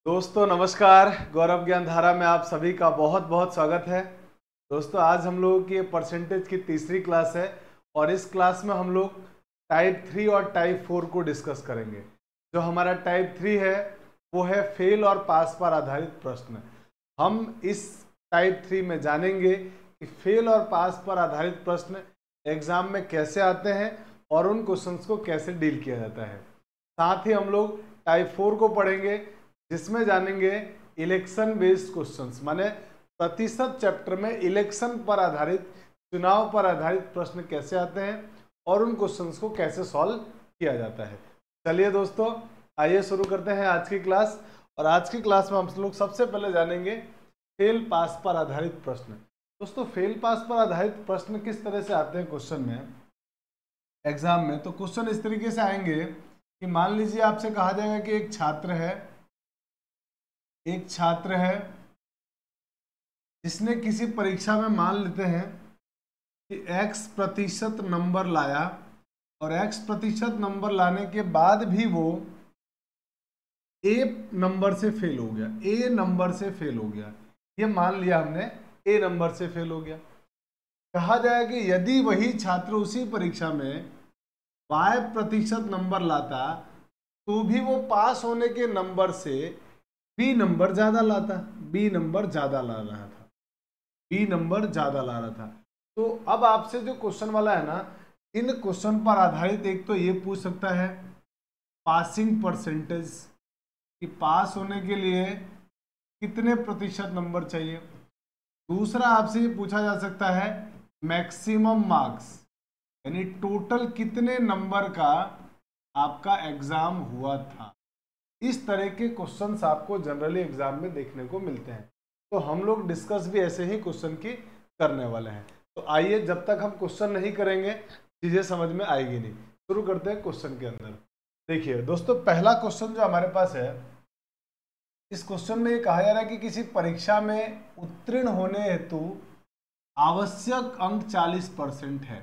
दोस्तों नमस्कार। गौरव ज्ञानधारा में आप सभी का बहुत बहुत स्वागत है। दोस्तों आज हम लोगों की परसेंटेज की तीसरी क्लास है और इस क्लास में हम लोग टाइप 3 और टाइप 4 को डिस्कस करेंगे। जो हमारा टाइप 3 है वो है फेल और पास पर आधारित प्रश्न। हम इस टाइप 3 में जानेंगे कि फेल और पास पर आधारित प्रश्न एग्जाम में कैसे आते हैं और उन क्वेश्चंस को कैसे डील किया जाता है। साथ ही हम लोग टाइप 4 को पढ़ेंगे जिसमें जानेंगे इलेक्शन बेस्ड क्वेश्चंस, माने प्रतिशत चैप्टर में इलेक्शन पर आधारित, चुनाव पर आधारित प्रश्न कैसे आते हैं और उन क्वेश्चंस को कैसे सॉल्व किया जाता है। चलिए दोस्तों आइए शुरू करते हैं आज की क्लास। और आज की क्लास में हम लोग सबसे पहले जानेंगे फेल पास पर आधारित प्रश्न। दोस्तों फेल पास पर आधारित प्रश्न किस तरह से आते हैं क्वेश्चन में, एग्जाम में। तो क्वेश्चन इस तरीके से आएंगे कि मान लीजिए आपसे कहा जाएगा कि एक छात्र है जिसने किसी परीक्षा में मान लेते हैं कि x% नंबर लाया और x% नंबर लाने के बाद भी वो a नंबर से फेल हो गया, a नंबर से फेल हो गया। ये मान लिया हमने a नंबर से फेल हो गया। कहा जाएगा कि यदि वही छात्र उसी परीक्षा में y% नंबर लाता तो भी वो पास होने के नंबर से बी नंबर ज्यादा लाता, बी नंबर ज्यादा ला रहा था। तो अब आपसे जो क्वेश्चन वाला है ना, इन क्वेश्चन पर आधारित एक तो ये पूछ सकता है पासिंग परसेंटेज, कि पास होने के लिए कितने प्रतिशत नंबर चाहिए। दूसरा आपसे ये पूछा जा सकता है मैक्सिमम मार्क्स, यानी टोटल कितने नंबर का आपका एग्जाम हुआ था। इस तरह के क्वेश्चंस आपको जनरली एग्जाम में देखने को मिलते हैं। तो हम लोग डिस्कस भी ऐसे ही क्वेश्चन की करने वाले हैं। तो आइए, जब तक हम क्वेश्चन नहीं करेंगे चीजें समझ में आएगी नहीं। शुरू करते हैं क्वेश्चन के अंदर। देखिए दोस्तों, पहला क्वेश्चन जो हमारे पास है, इस क्वेश्चन में ये कहा जा रहा है कि किसी परीक्षा में उत्तीर्ण होने हेतु आवश्यक अंक 40% है।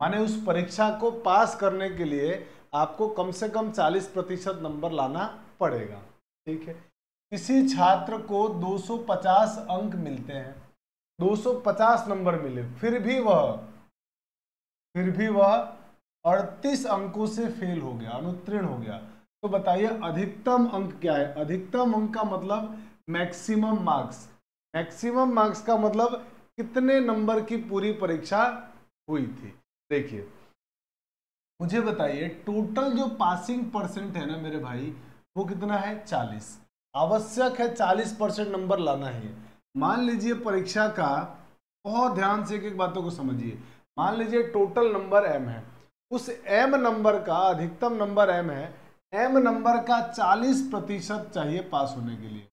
माने उस परीक्षा को पास करने के लिए आपको कम से कम 40% नंबर लाना पड़ेगा। ठीक है, किसी छात्र को 250 अंक मिलते हैं, 250 नंबर मिले, फिर भी वह 38 अंकों से फेल हो गया, अनुत्तीर्ण हो गया। तो बताइए अधिकतम अंक क्या है। अधिकतम अंक का मतलब मैक्सिमम मार्क्स। मैक्सिमम मार्क्स का मतलब कितने नंबर की पूरी परीक्षा हुई थी। देखिए मुझे बताइए, टोटल जो पासिंग परसेंट है ना मेरे भाई, वो कितना है 40। आवश्यक है 40% नंबर लाना है। मान लीजिए परीक्षा का, बहुत ध्यान से एक एक बातों को समझिए, मान लीजिए टोटल नंबर m है, उस m नंबर का अधिकतम नंबर m है, m नंबर का 40% चाहिए पास होने के लिए।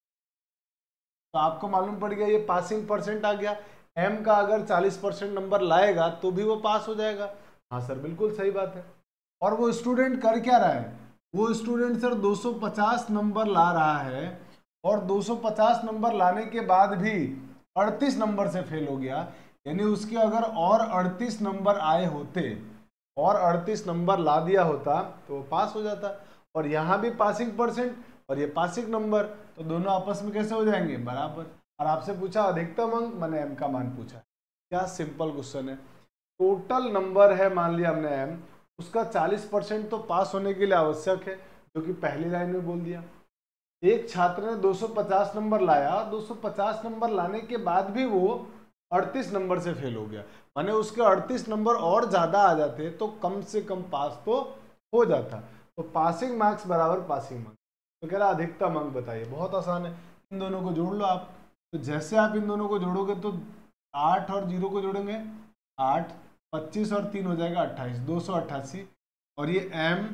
तो आपको मालूम पड़ गया ये पासिंग परसेंट आ गया। m का अगर 40% नंबर लाएगा तो भी वो पास हो जाएगा। हाँ सर बिल्कुल सही बात है। और वो स्टूडेंट कर क्या रहा है, वो स्टूडेंट सर 250 नंबर ला रहा है और 250 नंबर लाने के बाद भी 38 नंबर से फेल हो गया। यानी उसके अगर और 38 नंबर आए होते और 38 नंबर ला दिया होता तो वो पास हो जाता। और यहाँ भी पासिंग परसेंट और ये पासिंग नंबर, तो दोनों आपस में कैसे हो जाएंगे, बराबर। और आपसे पूछा अधिकतम अंक, मैंने m का मान पूछा। क्या सिंपल क्वेश्चन है। टोटल नंबर है मान लिया हमने m, उसका 40% तो पास होने के लिए आवश्यक है, जो कि पहली लाइन में बोल दिया। एक छात्र ने 250 नंबर लाया, 250 नंबर लाने के बाद भी वो 38 नंबर से फेल हो गया। माने उसके 38 नंबर और ज्यादा आ जाते तो कम से कम पास तो हो जाता। तो पासिंग मार्क्स बराबर पासिंग मार्क्स। तो कह रहा अधिकतम अंक बताइए। बहुत आसान है, इन दोनों को जोड़ लो आप। तो जैसे आप इन दोनों को जोड़ोगे तो 8 और 0 को जोड़ेंगे 8, 25 और 3 हो जाएगा 28, 288। और ये m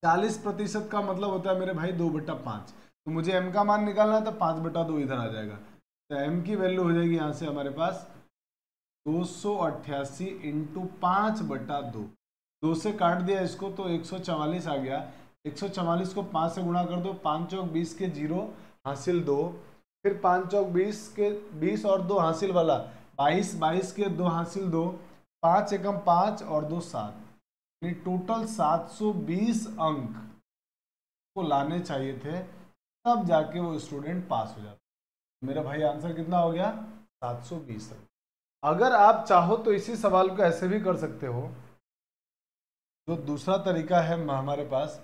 40% का मतलब होता है मेरे भाई 2/5। तो मुझे m का मान निकालना है तो 5/2 इधर आ जाएगा। तो m की वैल्यू हो जाएगी यहाँ से हमारे पास 288 इंटू 5/2। 2 से काट दिया इसको तो 144 आ गया। 144 को 5 से गुणा कर दो, 5 चौक 20 के 0 हासिल 2, फिर 5 चौक 20 के 20 और 2 हासिल वाला 22, 22 के 2 हासिल 2, 5 एकम 5 और 2 7। टोटल 720 अंक को लाने चाहिए थे तब जाके वो स्टूडेंट पास हो जाता है। मेरा भाई आंसर कितना हो गया? 720 अंक। अगर आप चाहो तो इसी सवाल को ऐसे भी कर सकते हो। जो दूसरा तरीका है हमारे पास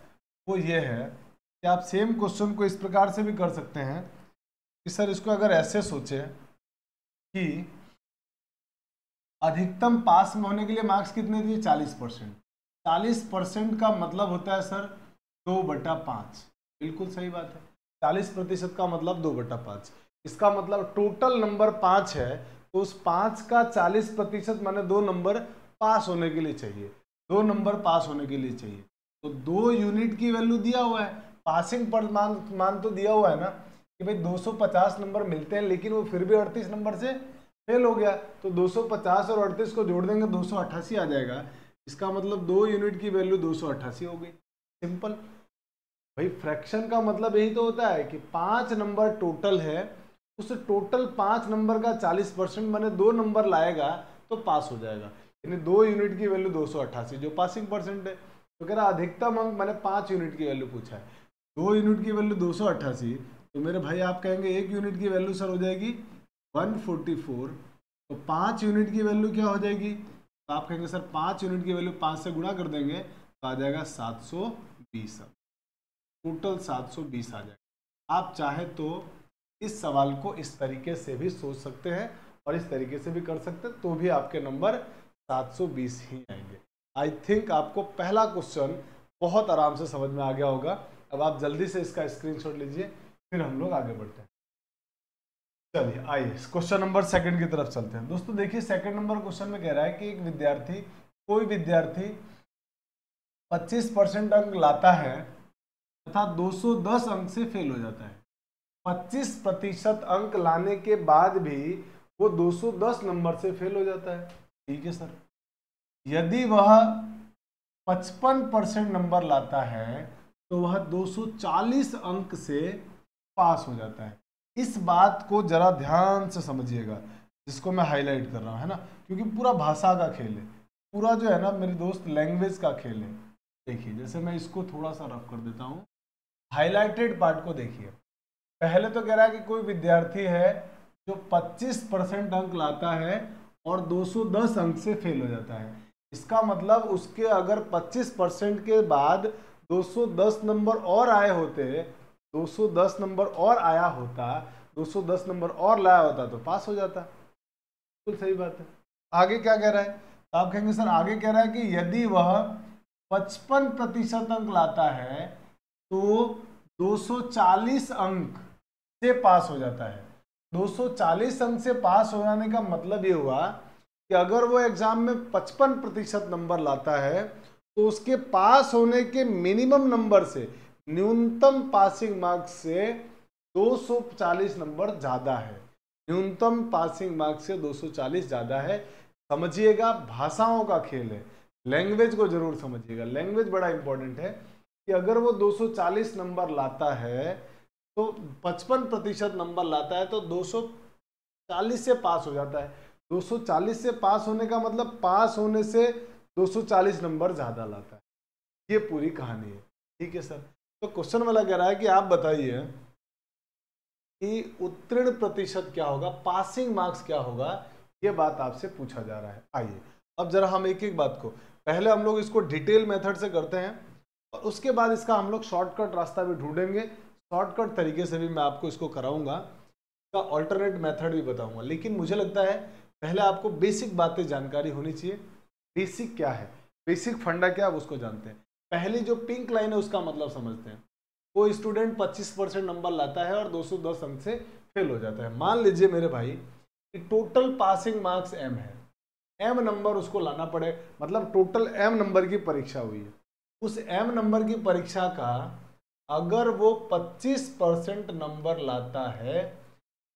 वो ये है कि आप सेम क्वेश्चन को इस प्रकार से भी कर सकते हैं कि सर इसको अगर ऐसे सोचे कि अधिकतम पास में होने के लिए मार्क्स कितने दिए? 40%। 40% का मतलब होता है सर 2/5। बिल्कुल सही बात है। 40% का मतलब 2/5। इसका मतलब टोटल नंबर 5 है, तो उस 5 का 40% माने 2 नंबर पास होने के लिए चाहिए। 2 नंबर पास होने के लिए चाहिए, तो 2 यूनिट की वैल्यू दिया हुआ है। पासिंग पर मान तो दिया हुआ है ना कि भाई 250 नंबर मिलते हैं, लेकिन वो फिर भी 38 नंबर से फेल हो गया, तो 250 और 38 को जोड़ देंगे 288 आ जाएगा। इसका मतलब 2 यूनिट की वैल्यू 288 हो गई। सिंपल। भाई फ्रैक्शन का मतलब यही तो होता है कि 5 नंबर टोटल है, उस टोटल 5 नंबर का 40% माने 2 नंबर लाएगा तो पास हो जाएगा। यानी 2 यूनिट की वैल्यू 288 जो पासिंग परसेंट है। तो कह रहा अधिकतम अंक मैंने 5 यूनिट की वैल्यू पूछा है, 2 यूनिट की वैल्यू 288, तो मेरे भाई आप कहेंगे 1 यूनिट की वैल्यू सर हो जाएगी 144। तो 5 यूनिट की वैल्यू क्या हो जाएगी? तो आप कहेंगे सर 5 यूनिट की वैल्यू 5 से गुणा कर देंगे तो आ जाएगा 720। टोटल 720 आ जाएगा। आप चाहे तो इस सवाल को इस तरीके से भी सोच सकते हैं और इस तरीके से भी कर सकते हैं, तो भी आपके नंबर 720 ही आएंगे। आई थिंक आपको पहला क्वेश्चन बहुत आराम से समझ में आ गया होगा। अब आप जल्दी से इसका स्क्रीनशॉट लीजिए, फिर हम लोग आगे बढ़ते हैं। चलिए आइए क्वेश्चन नंबर 2 की तरफ चलते हैं। दोस्तों देखिए 2 नंबर क्वेश्चन में कह रहा है कि कोई विद्यार्थी 25% अंक लाता है तथा 210 अंक से फेल हो जाता है। 25% अंक लाने के बाद भी वो 210 नंबर से फेल हो जाता है। ठीक है सर। यदि वह 55% नंबर लाता है तो वह 240 अंक से पास हो जाता है। इस बात को जरा ध्यान से समझिएगा, जिसको मैं हाईलाइट कर रहा हूं, है ना, क्योंकि पूरा भाषा का खेल है, पूरा जो है ना मेरे दोस्त लैंग्वेज का खेल है। देखिए जैसे मैं इसको थोड़ा सा रफ कर देता हूं, हाईलाइटेड पार्ट को देखिए। पहले तो कह रहा है कि कोई विद्यार्थी है जो 25% अंक लाता है और 210 अंक से फेल हो जाता है। इसका मतलब उसके अगर 25% के बाद 210 नंबर और आए होते, 210 नंबर और आया होता, 210 नंबर और लाया होता तो पास हो जाता। बिल्कुल सही बात है। आगे क्या कह रहा है? तो आप कहेंगे सर आगे कह रहा है कि यदि वह 55% अंक लाता है तो 240 अंक से पास हो जाता है। 240 अंक से पास हो जाने का मतलब ये हुआ कि अगर वो एग्जाम में 55% नंबर लाता है तो उसके पास होने के मिनिमम नंबर से, न्यूनतम पासिंग मार्क्स से 240 नंबर ज्यादा है। न्यूनतम पासिंग मार्क्स से 240 ज्यादा है। समझिएगा भाषाओं का खेल है, लैंग्वेज को जरूर समझिएगा। लैंग्वेज बड़ा इंपॉर्टेंट है कि अगर वो 240 नंबर लाता है तो 55% नंबर लाता है तो 240 से पास हो जाता है। 240 से पास होने का मतलब पास होने से 240 नंबर ज्यादा लाता है। ये पूरी कहानी है। ठीक है सर। तो क्वेश्चन वाला कह रहा है कि आप बताइए कि उत्तीर्ण प्रतिशत क्या होगा, पासिंग मार्क्स क्या होगा, ये बात आपसे पूछा जा रहा है। आइए अब जरा हम एक एक बात को, पहले हम लोग इसको डिटेल मेथड से करते हैं और उसके बाद इसका हम लोग शॉर्टकट रास्ता भी ढूंढेंगे। शॉर्टकट तरीके से भी मैं आपको इसको कराऊंगा, इसका ऑल्टरनेट मेथड भी बताऊंगा। लेकिन मुझे लगता है पहले आपको बेसिक बातें जानकारी होनी चाहिए। बेसिक क्या है, बेसिक फंडा क्या है उसको जानते हैं। पहली जो पिंक लाइन है उसका मतलब समझते हैं। कोई स्टूडेंट 25% नंबर लाता है और 210 अंक से फेल हो जाता है। मान लीजिए मेरे भाई कि टोटल पासिंग मार्क्स m है, m नंबर उसको लाना पड़े, मतलब टोटल m नंबर की परीक्षा हुई है। उस m नंबर की परीक्षा का अगर वो 25% नंबर लाता है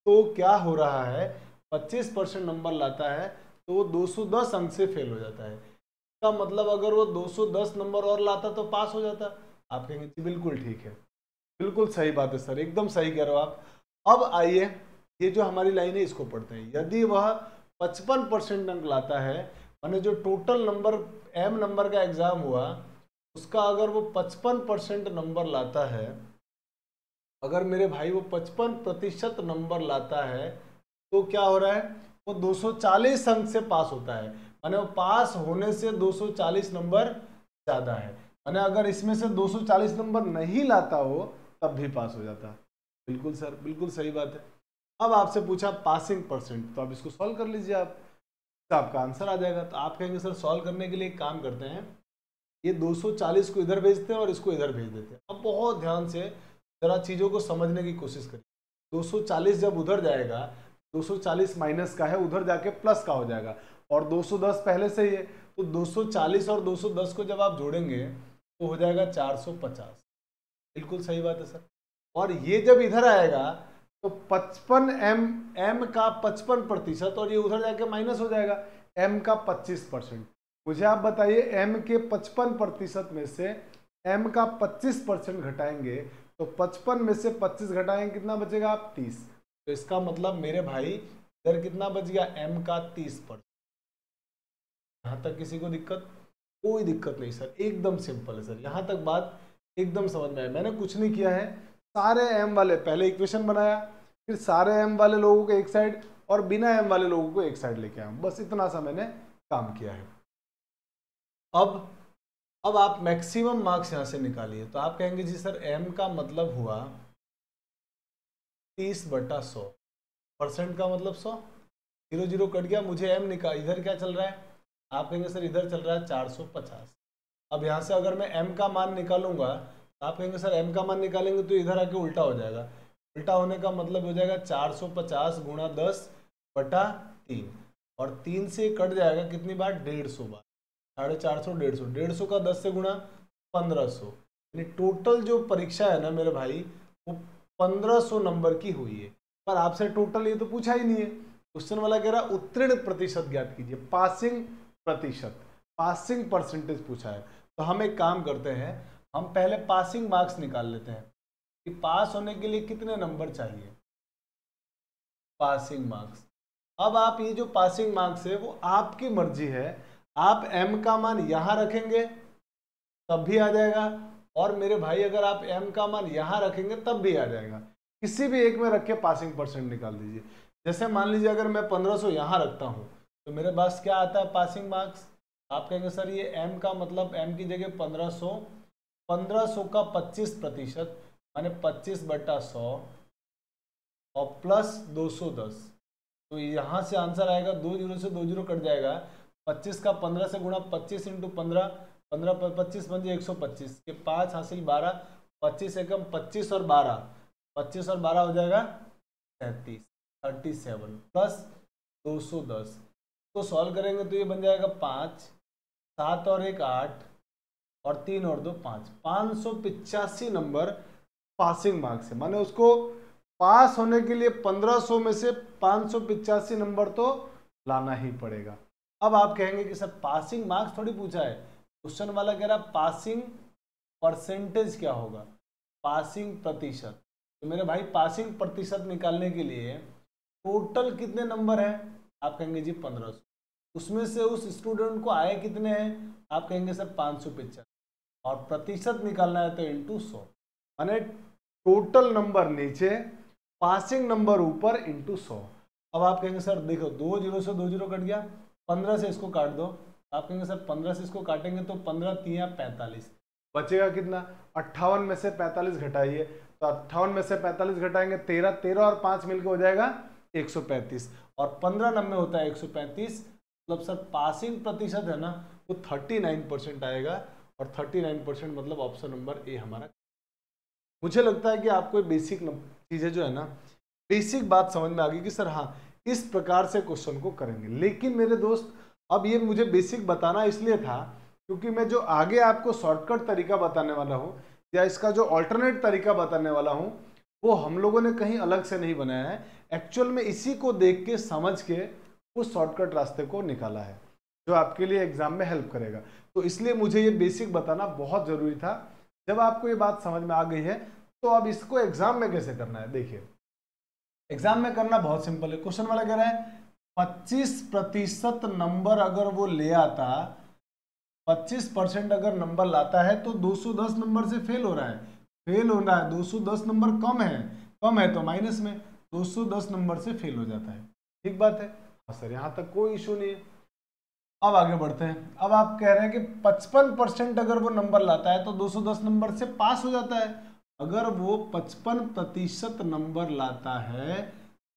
तो क्या हो रहा है, 25% नंबर लाता है तो वो 210 अंक से फेल हो जाता है। इसका मतलब अगर वो 210 नंबर और लाता तो पास हो जाता। आप कहेंगे जी बिल्कुल ठीक है, बिल्कुल सही बात है सर, एकदम सही कह रहे हो आप। अब आइए ये जो हमारी लाइन है इसको पढ़ते हैं। यदि वह 55% अंक लाता है, माने जो टोटल नंबर m नंबर का एग्जाम हुआ उसका अगर वो 55% नंबर लाता है अगर मेरे भाई वो 55% नंबर लाता है तो क्या हो रहा है, वो 240 अंक से पास होता है, माने वो पास होने से 240 नंबर ज्यादा है। माने अगर इसमें से 240 नंबर नहीं लाता हो तब भी पास हो जाता है। बिल्कुल सर, बिल्कुल सही बात है। अब आपसे पूछा पासिंग परसेंट, तो आप इसको सॉल्व कर लीजिए, आप तो आपका आंसर आ जाएगा। तो आप कहेंगे सर सॉल्व करने के लिए एक काम करते हैं, ये 240 को इधर भेजते हैं और इसको इधर भेज देते हैं। अब बहुत ध्यान से जरा चीज़ों को समझने की कोशिश करिए। 240 जब उधर जाएगा, 240 माइनस का है, उधर जाके प्लस का हो जाएगा, और 210 पहले से ही है, तो 240 और 210 को जब आप जोड़ेंगे तो हो जाएगा 450। बिल्कुल सही बात है सर। और ये जब इधर आएगा तो 55 एम का 55%, और ये उधर जाके माइनस हो जाएगा एम का 25%। मुझे आप बताइए एम के 55% में से एम का 25% घटाएंगे तो 55 में से 25 घटाएंगे कितना बचेगा आप 30। तो इसका मतलब मेरे भाई इधर कितना बच गया, एम का 30%। यहाँ तक किसी को दिक्कत? कोई दिक्कत नहीं सर, एकदम सिंपल है सर, यहाँ तक बात एकदम समझ में आया। मैंने कुछ नहीं किया है, सारे एम वाले पहले इक्वेशन बनाया, फिर सारे एम वाले लोगों को एक साइड और बिना एम वाले लोगों को एक साइड लेके आया, बस इतना सा मैंने काम किया है। अब आप मैक्सिमम मार्क्स यहां से निकालिए। तो आप कहेंगे जी सर एम का मतलब हुआ 30/100, परसेंट का मतलब 100, 0 0 कट गया, मुझे एम निकाल, इधर क्या चल रहा है, आप कहेंगे सर इधर चल रहा है 450। अब यहाँ से अगर मैं m का मान निकालूंगा तो आप कहेंगे सर m का मान निकालेंगे तो इधर आके उल्टा हो जाएगा। उल्टा होने का मतलब हो जाएगा 450 गुणा 10/3, और 3 से कट जाएगा कितनी बार, 150 बार, 450 150, 150 का 10 से गुणा 1500, यानी टोटल जो परीक्षा है ना मेरे भाई वो 1500 नंबर की हुई है। पर आपसे टोटल ये तो पूछा ही नहीं है। क्वेश्चन वाला कह रहा उत्तीर्ण प्रतिशत ज्ञात कीजिए, पासिंग प्रतिशत, पासिंग परसेंटेज पूछा है। तो हम एक काम करते हैं, हम पहले पासिंग मार्क्स निकाल लेते हैं कि पास होने के लिए कितने नंबर चाहिए, पासिंग मार्क्स। अब आप ये जो पासिंग मार्क्स है वो आपकी मर्जी है, आप m का मान यहां रखेंगे तब भी आ जाएगा, और मेरे भाई अगर आप m का मान यहां रखेंगे तब भी आ जाएगा। किसी भी एक में रख के पासिंग परसेंट निकाल दीजिए। जैसे मान लीजिए अगर मैं 1500 यहां रखता हूं तो मेरे पास क्या आता है पासिंग मार्क्स, आप कहेंगे सर ये m का मतलब m की जगह 1500, 1500 का 25% माने 25/100 और प्लस 210। तो यहाँ से आंसर आएगा 2 0 से 2 0 कट जाएगा, 25 का 15 से गुणा 25 इंटू 15, 15 पर 25 बन जाए 125 के 5 हासिल 12, 25 एकम 25 और 12, 25 और 12 हो जाएगा 37 प्लस 210। तो सॉल्व करेंगे तो ये बन जाएगा 5, 7 और 1 8 और 3 और 2 5, 585 नंबर पासिंग मार्क्स है। माने उसको पास होने के लिए 1500 में से 585 नंबर तो लाना ही पड़ेगा। अब आप कहेंगे कि सर पासिंग मार्क्स थोड़ी पूछा है, क्वेश्चन वाला कह रहा पासिंग परसेंटेज क्या होगा, पासिंग प्रतिशत। तो मेरे भाई पासिंग प्रतिशत निकालने के लिए टोटल कितने नंबर हैं, आप कहेंगे जी 1500, उसमें से उस स्टूडेंट को आए कितने हैं, आप कहेंगे सर 585, और प्रतिशत निकालना है तो इंटू 100, माने टोटल नंबर नीचे पासिंग नंबर ऊपर इंटू 100। अब आप कहेंगे सर देखो 2 0 से 2 0 कट गया, 15 से इसको काट दो, आप कहेंगे सर 15 से इसको काटेंगे तो 15 3 45, बचेगा कितना, 58 में से 45 घटाइए, तो 58 में से 45 घटाएंगे 13, 13 और 5 मिलकर हो जाएगा 135, और 15 नंबर होता है 135, मतलब सर पासिंग प्रतिशत है ना वो 39% आएगा, और 39% मतलब ऑप्शन नंबर ए हमारा। मुझे लगता है कि आपको बेसिक चीज़ें जो है ना, बेसिक बात समझ में आ गई कि सर हाँ इस प्रकार से क्वेश्चन को करेंगे। लेकिन मेरे दोस्त अब ये मुझे बेसिक बताना इसलिए था क्योंकि मैं जो आगे आपको शॉर्टकट तरीका बताने वाला हूँ या इसका जो अल्टरनेट तरीका बताने वाला हूँ वो हम लोगों ने कहीं अलग से नहीं बनाया है, एक्चुअल में इसी को देख के समझ के उस शॉर्टकट रास्ते को निकाला है जो आपके लिए एग्जाम में हेल्प करेगा। तो इसलिए मुझे ये बेसिक बताना बहुत ज़रूरी था। जब आपको ये बात समझ में आ गई है तो अब इसको एग्जाम में कैसे करना है, देखिए एग्जाम में करना बहुत सिंपल है। क्वेश्चन वाला कह रहा है 25% नंबर अगर वो ले आता, 25% अगर नंबर लाता है तो 210 नंबर से फेल हो रहा है। फेल होना है, 210 नंबर कम है तो माइनस में 210 नंबर से फेल हो जाता है। ठीक बात है, हाँ सर यहाँ तक कोई इशू नहीं है। अब आगे बढ़ते हैं। अब आप कह रहे हैं कि 55% अगर वो नंबर लाता है तो 210 नंबर से पास हो जाता है। अगर वो 55% नंबर लाता है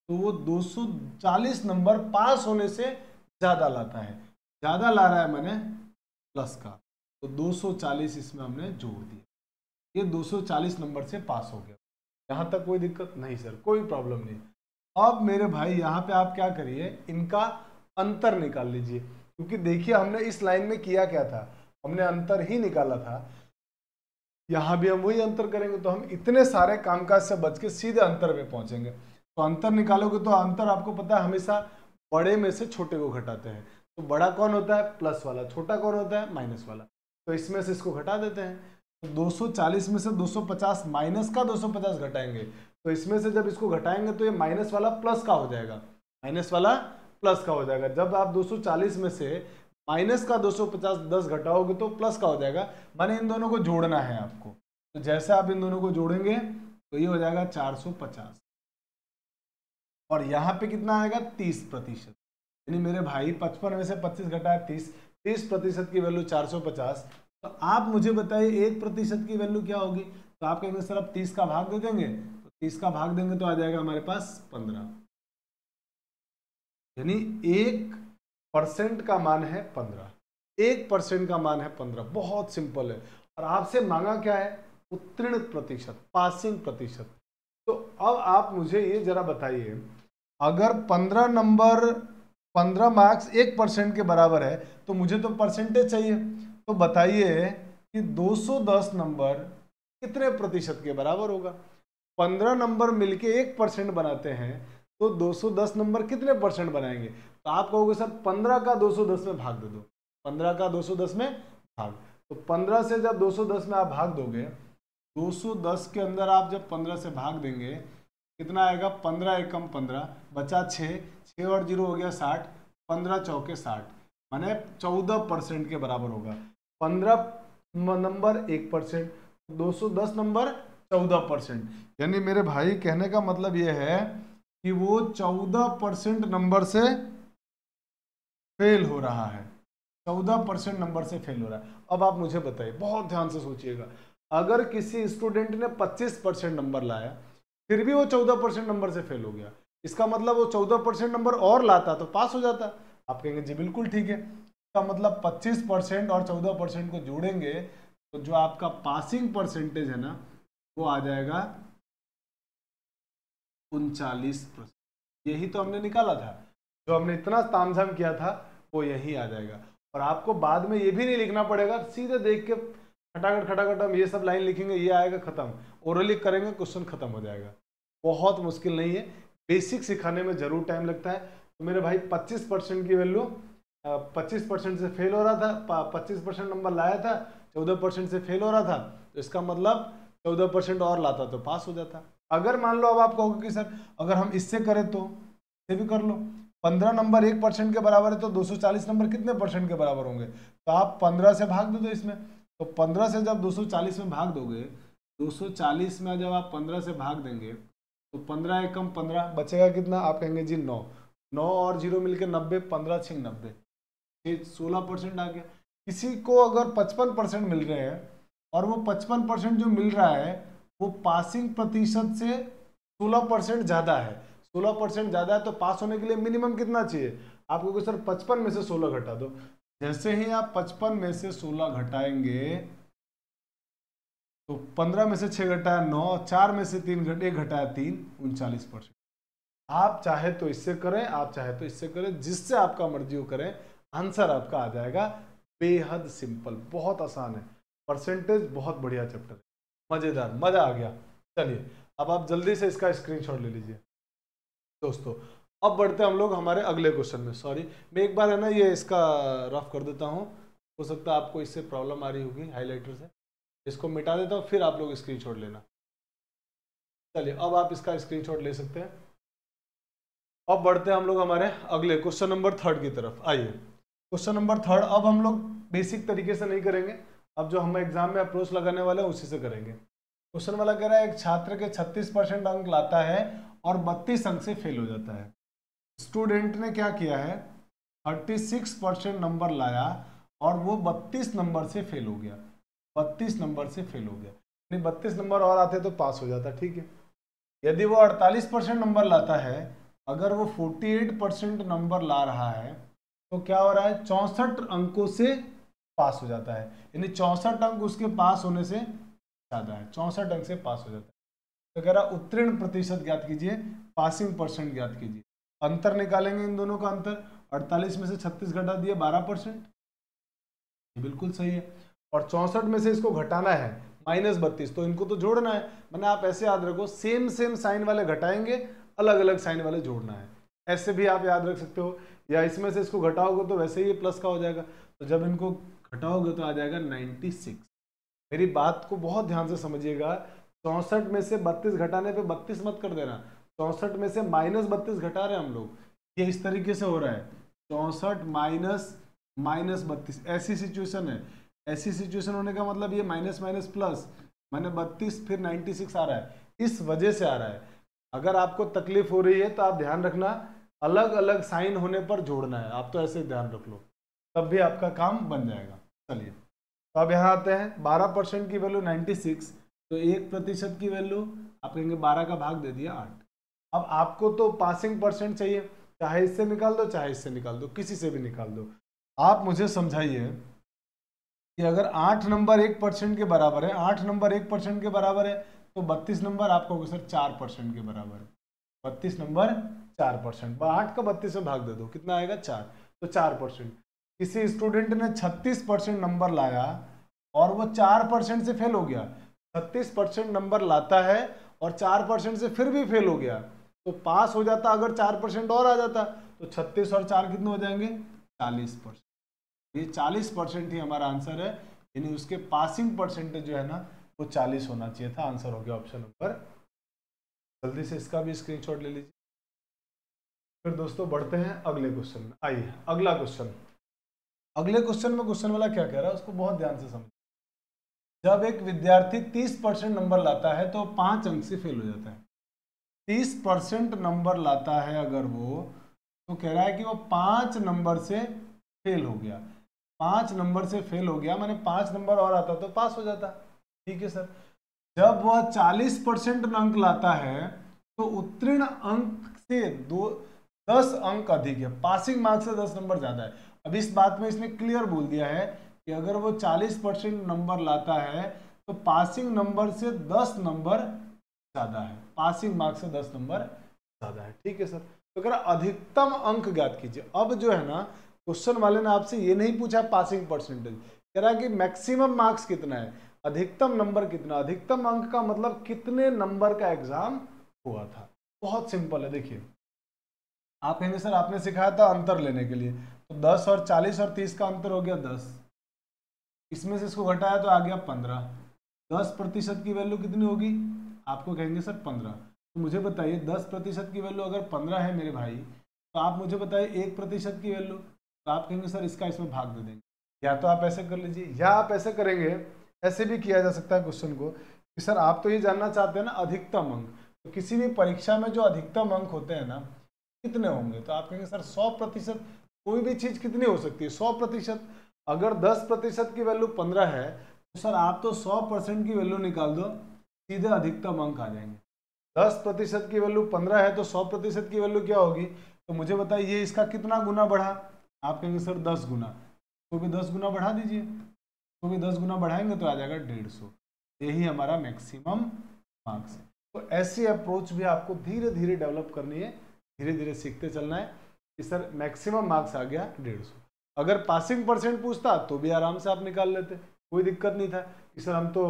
तो वो 240 नंबर पास होने से ज्यादा लाता है। ज्यादा ला रहा है मैंने प्लस का, तो 240 इसमें हमने जोड़ दिया, ये 240 नंबर से पास हो गया। यहां तक कोई दिक्कत नहीं सर, कोई प्रॉब्लम नहीं। अब मेरे भाई यहाँ पे आप क्या करिए, इनका अंतर निकाल लीजिए, क्योंकि देखिए हमने इस लाइन में किया क्या था, हमने अंतर ही निकाला था। यहां भी हम वही अंतर करेंगे, तो हम इतने सारे कामकाज से बच के सीधे अंतर में पहुंचेंगे। तो अंतर निकालोगे तो अंतर आपको पता है हमेशा बड़े में से छोटे को घटाते हैं। तो बड़ा कौन होता है, प्लस वाला, छोटा कौन होता है, माइनस वाला। तो इसमें से इसको घटा देते हैं। तो 240 में से 250 माइनस का 250 घटाएंगे, तो इसमें से जब इसको घटाएंगे तो ये माइनस वाला प्लस का हो जाएगा, माइनस वाला प्लस का हो जाएगा। जब आप 240 में से माइनस का 250 10 घटाओगे तो प्लस का हो जाएगा, माने इन दोनों को जोड़ना है आपको। तो जैसे आप इन दोनों को जोड़ेंगे तो ये हो जाएगा 450, और यहाँ पे कितना आएगा 30%। यानी मेरे भाई 55 में से 25 घटाया 30% की वैल्यू 450। तो आप मुझे बताइए 1% की वैल्यू क्या होगी। तो आप कहेंगे सर अब 30 का भाग दे देंगे, तो 30 का भाग देंगे तो आ जाएगा हमारे पास 15, यानी 1% का मान है 15, 1% का मान है 15। बहुत सिंपल है। और आपसे मांगा क्या है, उत्तीर्ण प्रतिशत, पासिंग प्रतिशत। तो अब आप मुझे ये जरा बताइए, अगर 15 मार्क्स 1% के बराबर है तो मुझे तो परसेंटेज चाहिए। तो बताइए कि 210 नंबर कितने प्रतिशत के बराबर होगा। 15 नंबर मिलके 1% बनाते हैं तो 210 नंबर कितने परसेंट बनाएंगे। तो आप कहोगे सर 15 का 210 में भाग दे दो, 15 का 210 में भाग। तो 15 से जब 210 में आप भाग दोगे, 210 के अंदर आप जब 15 से भाग देंगे कितना आएगा, 15 एकम 15 बचा 6 और 0 हो गया 60, 15 चौके 60, माने 14% के बराबर होगा। 15 नंबर 1%, 210 नंबर 14%। यानी मेरे भाई कहने का मतलब ये है कि वो 14% नंबर से फेल हो रहा है, 14% नंबर से फेल हो रहा है। अब आप मुझे बताइए, बहुत ध्यान से सोचिएगा, अगर किसी स्टूडेंट ने 25% नंबर लाया फिर भी वो 14% नंबर से फेल हो गया, इसका मतलब वो 14% नंबर और लाता तो पास हो जाता। आप कहेंगे जी बिल्कुल ठीक है, इसका मतलब 25% और 14% को जोड़ेंगे तो जो आपका पासिंग परसेंटेज है ना वो आ जाएगा 39%। यही तो हमने निकाला था, जो हमने इतना तामझाम किया था वो यही आ जाएगा। और आपको बाद में ये भी नहीं लिखना पड़ेगा, सीधे देख के खटाखट हम ये सब लाइन लिखेंगे, ये आएगा खत्म, ओरली करेंगे क्वेश्चन खत्म हो जाएगा। बहुत मुश्किल नहीं है, बेसिक सिखाने में जरूर टाइम लगता है। तो मेरे भाई 25% की वैल्यू 25% से फेल हो रहा था, 25% नंबर लाया था, 14% से फेल हो रहा था, तो इसका मतलब 14% और लाता तो पास हो जाता। अगर मान लो अब आप कहोगे कि सर अगर हम इससे करें तो इससे भी कर लो, 15 नंबर 1% के बराबर है तो 240 नंबर कितने परसेंट के बराबर होंगे। तो आप 15 से भाग दो, तो इसमें तो 15 से जब 240 में भाग दोगे, 240 में जब आप 15 से भाग देंगे तो 15 एकम 15 बचेगा कितना, आप कहेंगे जी 9, 9 और 0 मिलकर 90, 15 छिंग 90, 16% आ गया। किसी को अगर 55% मिल रहे हैं और वो 55% जो मिल रहा है वो पासिंग प्रतिशत से 16% ज़्यादा है, 16% ज़्यादा है, तो पास होने के लिए मिनिमम कितना चाहिए। आपको कि सर 55 में से 16 घटा दो। जैसे ही आप 55 में से 16 घटाएंगे तो 15 में से 6 घटाया 9, 4 में से 3 घटे घटाया 3, 39%। आप चाहे तो इससे करें, आप चाहे तो इससे करें, जिससे आपका मर्जी हो करें, आंसर आपका आ जाएगा। बेहद सिंपल, बहुत आसान है, परसेंटेज बहुत बढ़िया चैप्टर है, मजेदार, मजा आ गया। चलिए अब आप जल्दी से इसका स्क्रीनशॉट ले लीजिए दोस्तों। अब बढ़ते हम लोग हमारे अगले क्वेश्चन में। सॉरी मैं एक बार है ना ये इसका रफ कर देता हूँ, हो सकता है आपको इससे प्रॉब्लम आ रही होगी हाइलाइटर से, इसको मिटा देता हूँ फिर आप लोग स्क्रीनशॉट लेना। चलिए अब आप इसका स्क्रीनशॉट ले सकते हैं। अब बढ़ते हैं हम लोग हमारे अगले क्वेश्चन नंबर 3 की तरफ। आइए क्वेश्चन नंबर 3 अब हम लोग बेसिक तरीके से नहीं करेंगे, अब जो हम एग्जाम में अप्रोच लगाने वाले हैं उसी से करेंगे। क्वेश्चन वाला कह रहा है एक छात्र के 36% अंक लाता है और 32 अंक से फेल हो जाता है। स्टूडेंट ने क्या किया है, 36% नंबर लाया और वो 32 नंबर से फेल हो गया, 32 नंबर से फेल हो गया, नहीं 32 नंबर और आते तो पास हो जाता, ठीक है। यदि वो 48% नंबर लाता है, अगर वो 48% नंबर ला रहा है तो क्या हो रहा है, 64 अंकों से पास हो जाता है, यानी 64 अंक उसके पास होने से ज्यादा है, 64 अंक से पास हो जाता है। तो कह रहा उत्तीर्ण प्रतिशत ज्ञात कीजिए, पासिंग परसेंट ज्ञात कीजिए। अंतर निकालेंगे इन दोनों का अंतर, 48 में से 36 घटा दिए 12%, बिल्कुल सही है। और 64 में से इसको घटाना है -32, तो इनको तो जोड़ना है। मैंने आप ऐसे याद रखो, सेम सेम साइन वाले घटाएंगे, अलग अलग साइन वाले जोड़ना है, ऐसे भी आप याद रख सकते हो। या इसमें से इसको घटाओगे तो वैसे ही ये प्लस का हो जाएगा, तो जब इनको घटाओगे तो आ जाएगा 96। मेरी बात को बहुत ध्यान से समझिएगा, 64 में से 32 घटाने पे 32 मत कर देना, 64 में से -32 घटा रहे हैं हम लोग, ये इस तरीके से हो रहा है, 64 -32, ऐसी सिचुएशन है। ऐसी सिचुएशन होने का मतलब ये माइनस माइनस प्लस, मैंने 32 फिर 96 आ रहा है, इस वजह से आ रहा है। अगर आपको तकलीफ हो रही है तो आप ध्यान रखना, अलग अलग साइन होने पर जोड़ना है, आप तो ऐसे ध्यान रख लो, तब भी आपका काम बन जाएगा। चलिए, तो अब यहाँ आते हैं, 12% की वैल्यू 96, तो 1% की वैल्यू आप कहेंगे 12 का भाग दे दिया 8। अब आपको तो पासिंग परसेंट चाहिए, चाहे इससे निकाल दो चाहे इससे निकाल दो, किसी से भी निकाल दो। आप मुझे समझाइए कि अगर 8 नंबर 1% के बराबर है, 8 नंबर 1% के बराबर है, तो 32 नंबर आपको होगा सर 4% के बराबर है। 32 नंबर 4%, 8 का 32 में भाग दे दो, कितना आएगा 4, तो 4%। किसी स्टूडेंट ने 36% नंबर लाया और वो 4% से फेल हो गया, 36% नंबर लाता है और 4% से फिर भी फेल हो गया, तो पास हो जाता अगर 4% और आ जाता, तो 36 और 4 कितने हो जाएंगे, 40%। ये 40% ही हमारा आंसर है, यानी उसके पासिंग परसेंटेज जो है ना वो 40 होना चाहिए था। आंसर हो गया ऑप्शन नंबर। जल्दी से इसका भी स्क्रीनशॉट ले लीजिए। फिर दोस्तों बढ़ते हैं अगले क्वेश्चन में। आइए अगला क्वेश्चन। अगले क्वेश्चन में क्वेश्चन वाला क्या कह रहा है उसको बहुत ध्यान से समझिए। जब एक विद्यार्थी 30% नंबर लाता है तो 5 अंक से फेल हो जाता है। 30% नंबर लाता है अगर वो, तो कह रहा है कि वो 5 नंबर से फेल हो गया, 5 नंबर से फेल हो गया, मैंने 5 नंबर और आता तो पास हो जाता। ठीक है सर। जब वह 40% अंक लाता है तो उत्तीर्ण अंक से 10 अंक अधिक है, पासिंग मार्क्स से 10 नंबर ज्यादा है। अब इस बात में इसने क्लियर बोल दिया है कि अगर वो 40% नंबर लाता है तो पासिंग नंबर से 10 नंबर ज्यादा है, पासिंग मार्क्स से 10 नंबर ज्यादा है। ठीक है सर। तो अगर अधिकतम अंक ज्ञात कीजिए। अब जो है ना, क्वेश्चन वाले ने आपसे ये नहीं पूछा पासिंग परसेंटेज, कह रहा है कि मैक्सिमम मार्क्स कितना है, अधिकतम नंबर कितना। अधिकतम अंक का मतलब कितने नंबर का एग्जाम हुआ था। बहुत सिंपल है, देखिए आप कहेंगे सर आपने सिखाया था अंतर लेने के लिए, तो 10 और 40 और 30 का अंतर हो गया 10, इसमें से इसको घटाया तो आ गया 15। 10% की वैल्यू कितनी होगी, आपको कहेंगे सर 15। तो मुझे बताइए 10% की वैल्यू अगर 15 है मेरे भाई, तो आप मुझे बताइए 1% की वैल्यू, तो आप कहेंगे सर इसका इसमें भाग दे देंगे। या तो आप ऐसे कर लीजिए या आप ऐसे करेंगे, ऐसे भी किया जा सकता है क्वेश्चन को कि सर आप तो ये जानना चाहते हैं ना अधिकतम अंक, तो किसी भी परीक्षा में जो अधिकतम अंक होते हैं ना कितने होंगे, तो आप कहेंगे सर 100%। कोई भी चीज कितनी हो सकती है 100%। अगर 10% की वैल्यू 15 है तो सर आप तो 100% की वैल्यू निकाल दो, सीधे अधिकतम अंक आ जाएंगे। 10% की वैल्यू 15 है तो 100% की वैल्यू क्या होगी, तो मुझे बताइए इसका कितना गुना बढ़ा, आप कहेंगे सर 10 गुना, तो भी 10 गुना बढ़ा दीजिए, तो भी 10 गुना बढ़ाएंगे तो आ जाएगा 150। यही हमारा मैक्सिमम मार्क्स है। तो ऐसी अप्रोच भी आपको धीरे धीरे डेवलप करनी है, धीरे धीरे सीखते चलना है कि सर मैक्सिमम मार्क्स आ गया 150। अगर पासिंग परसेंट पूछता तो भी आराम से आप निकाल लेते, कोई दिक्कत नहीं था कि सर हम तो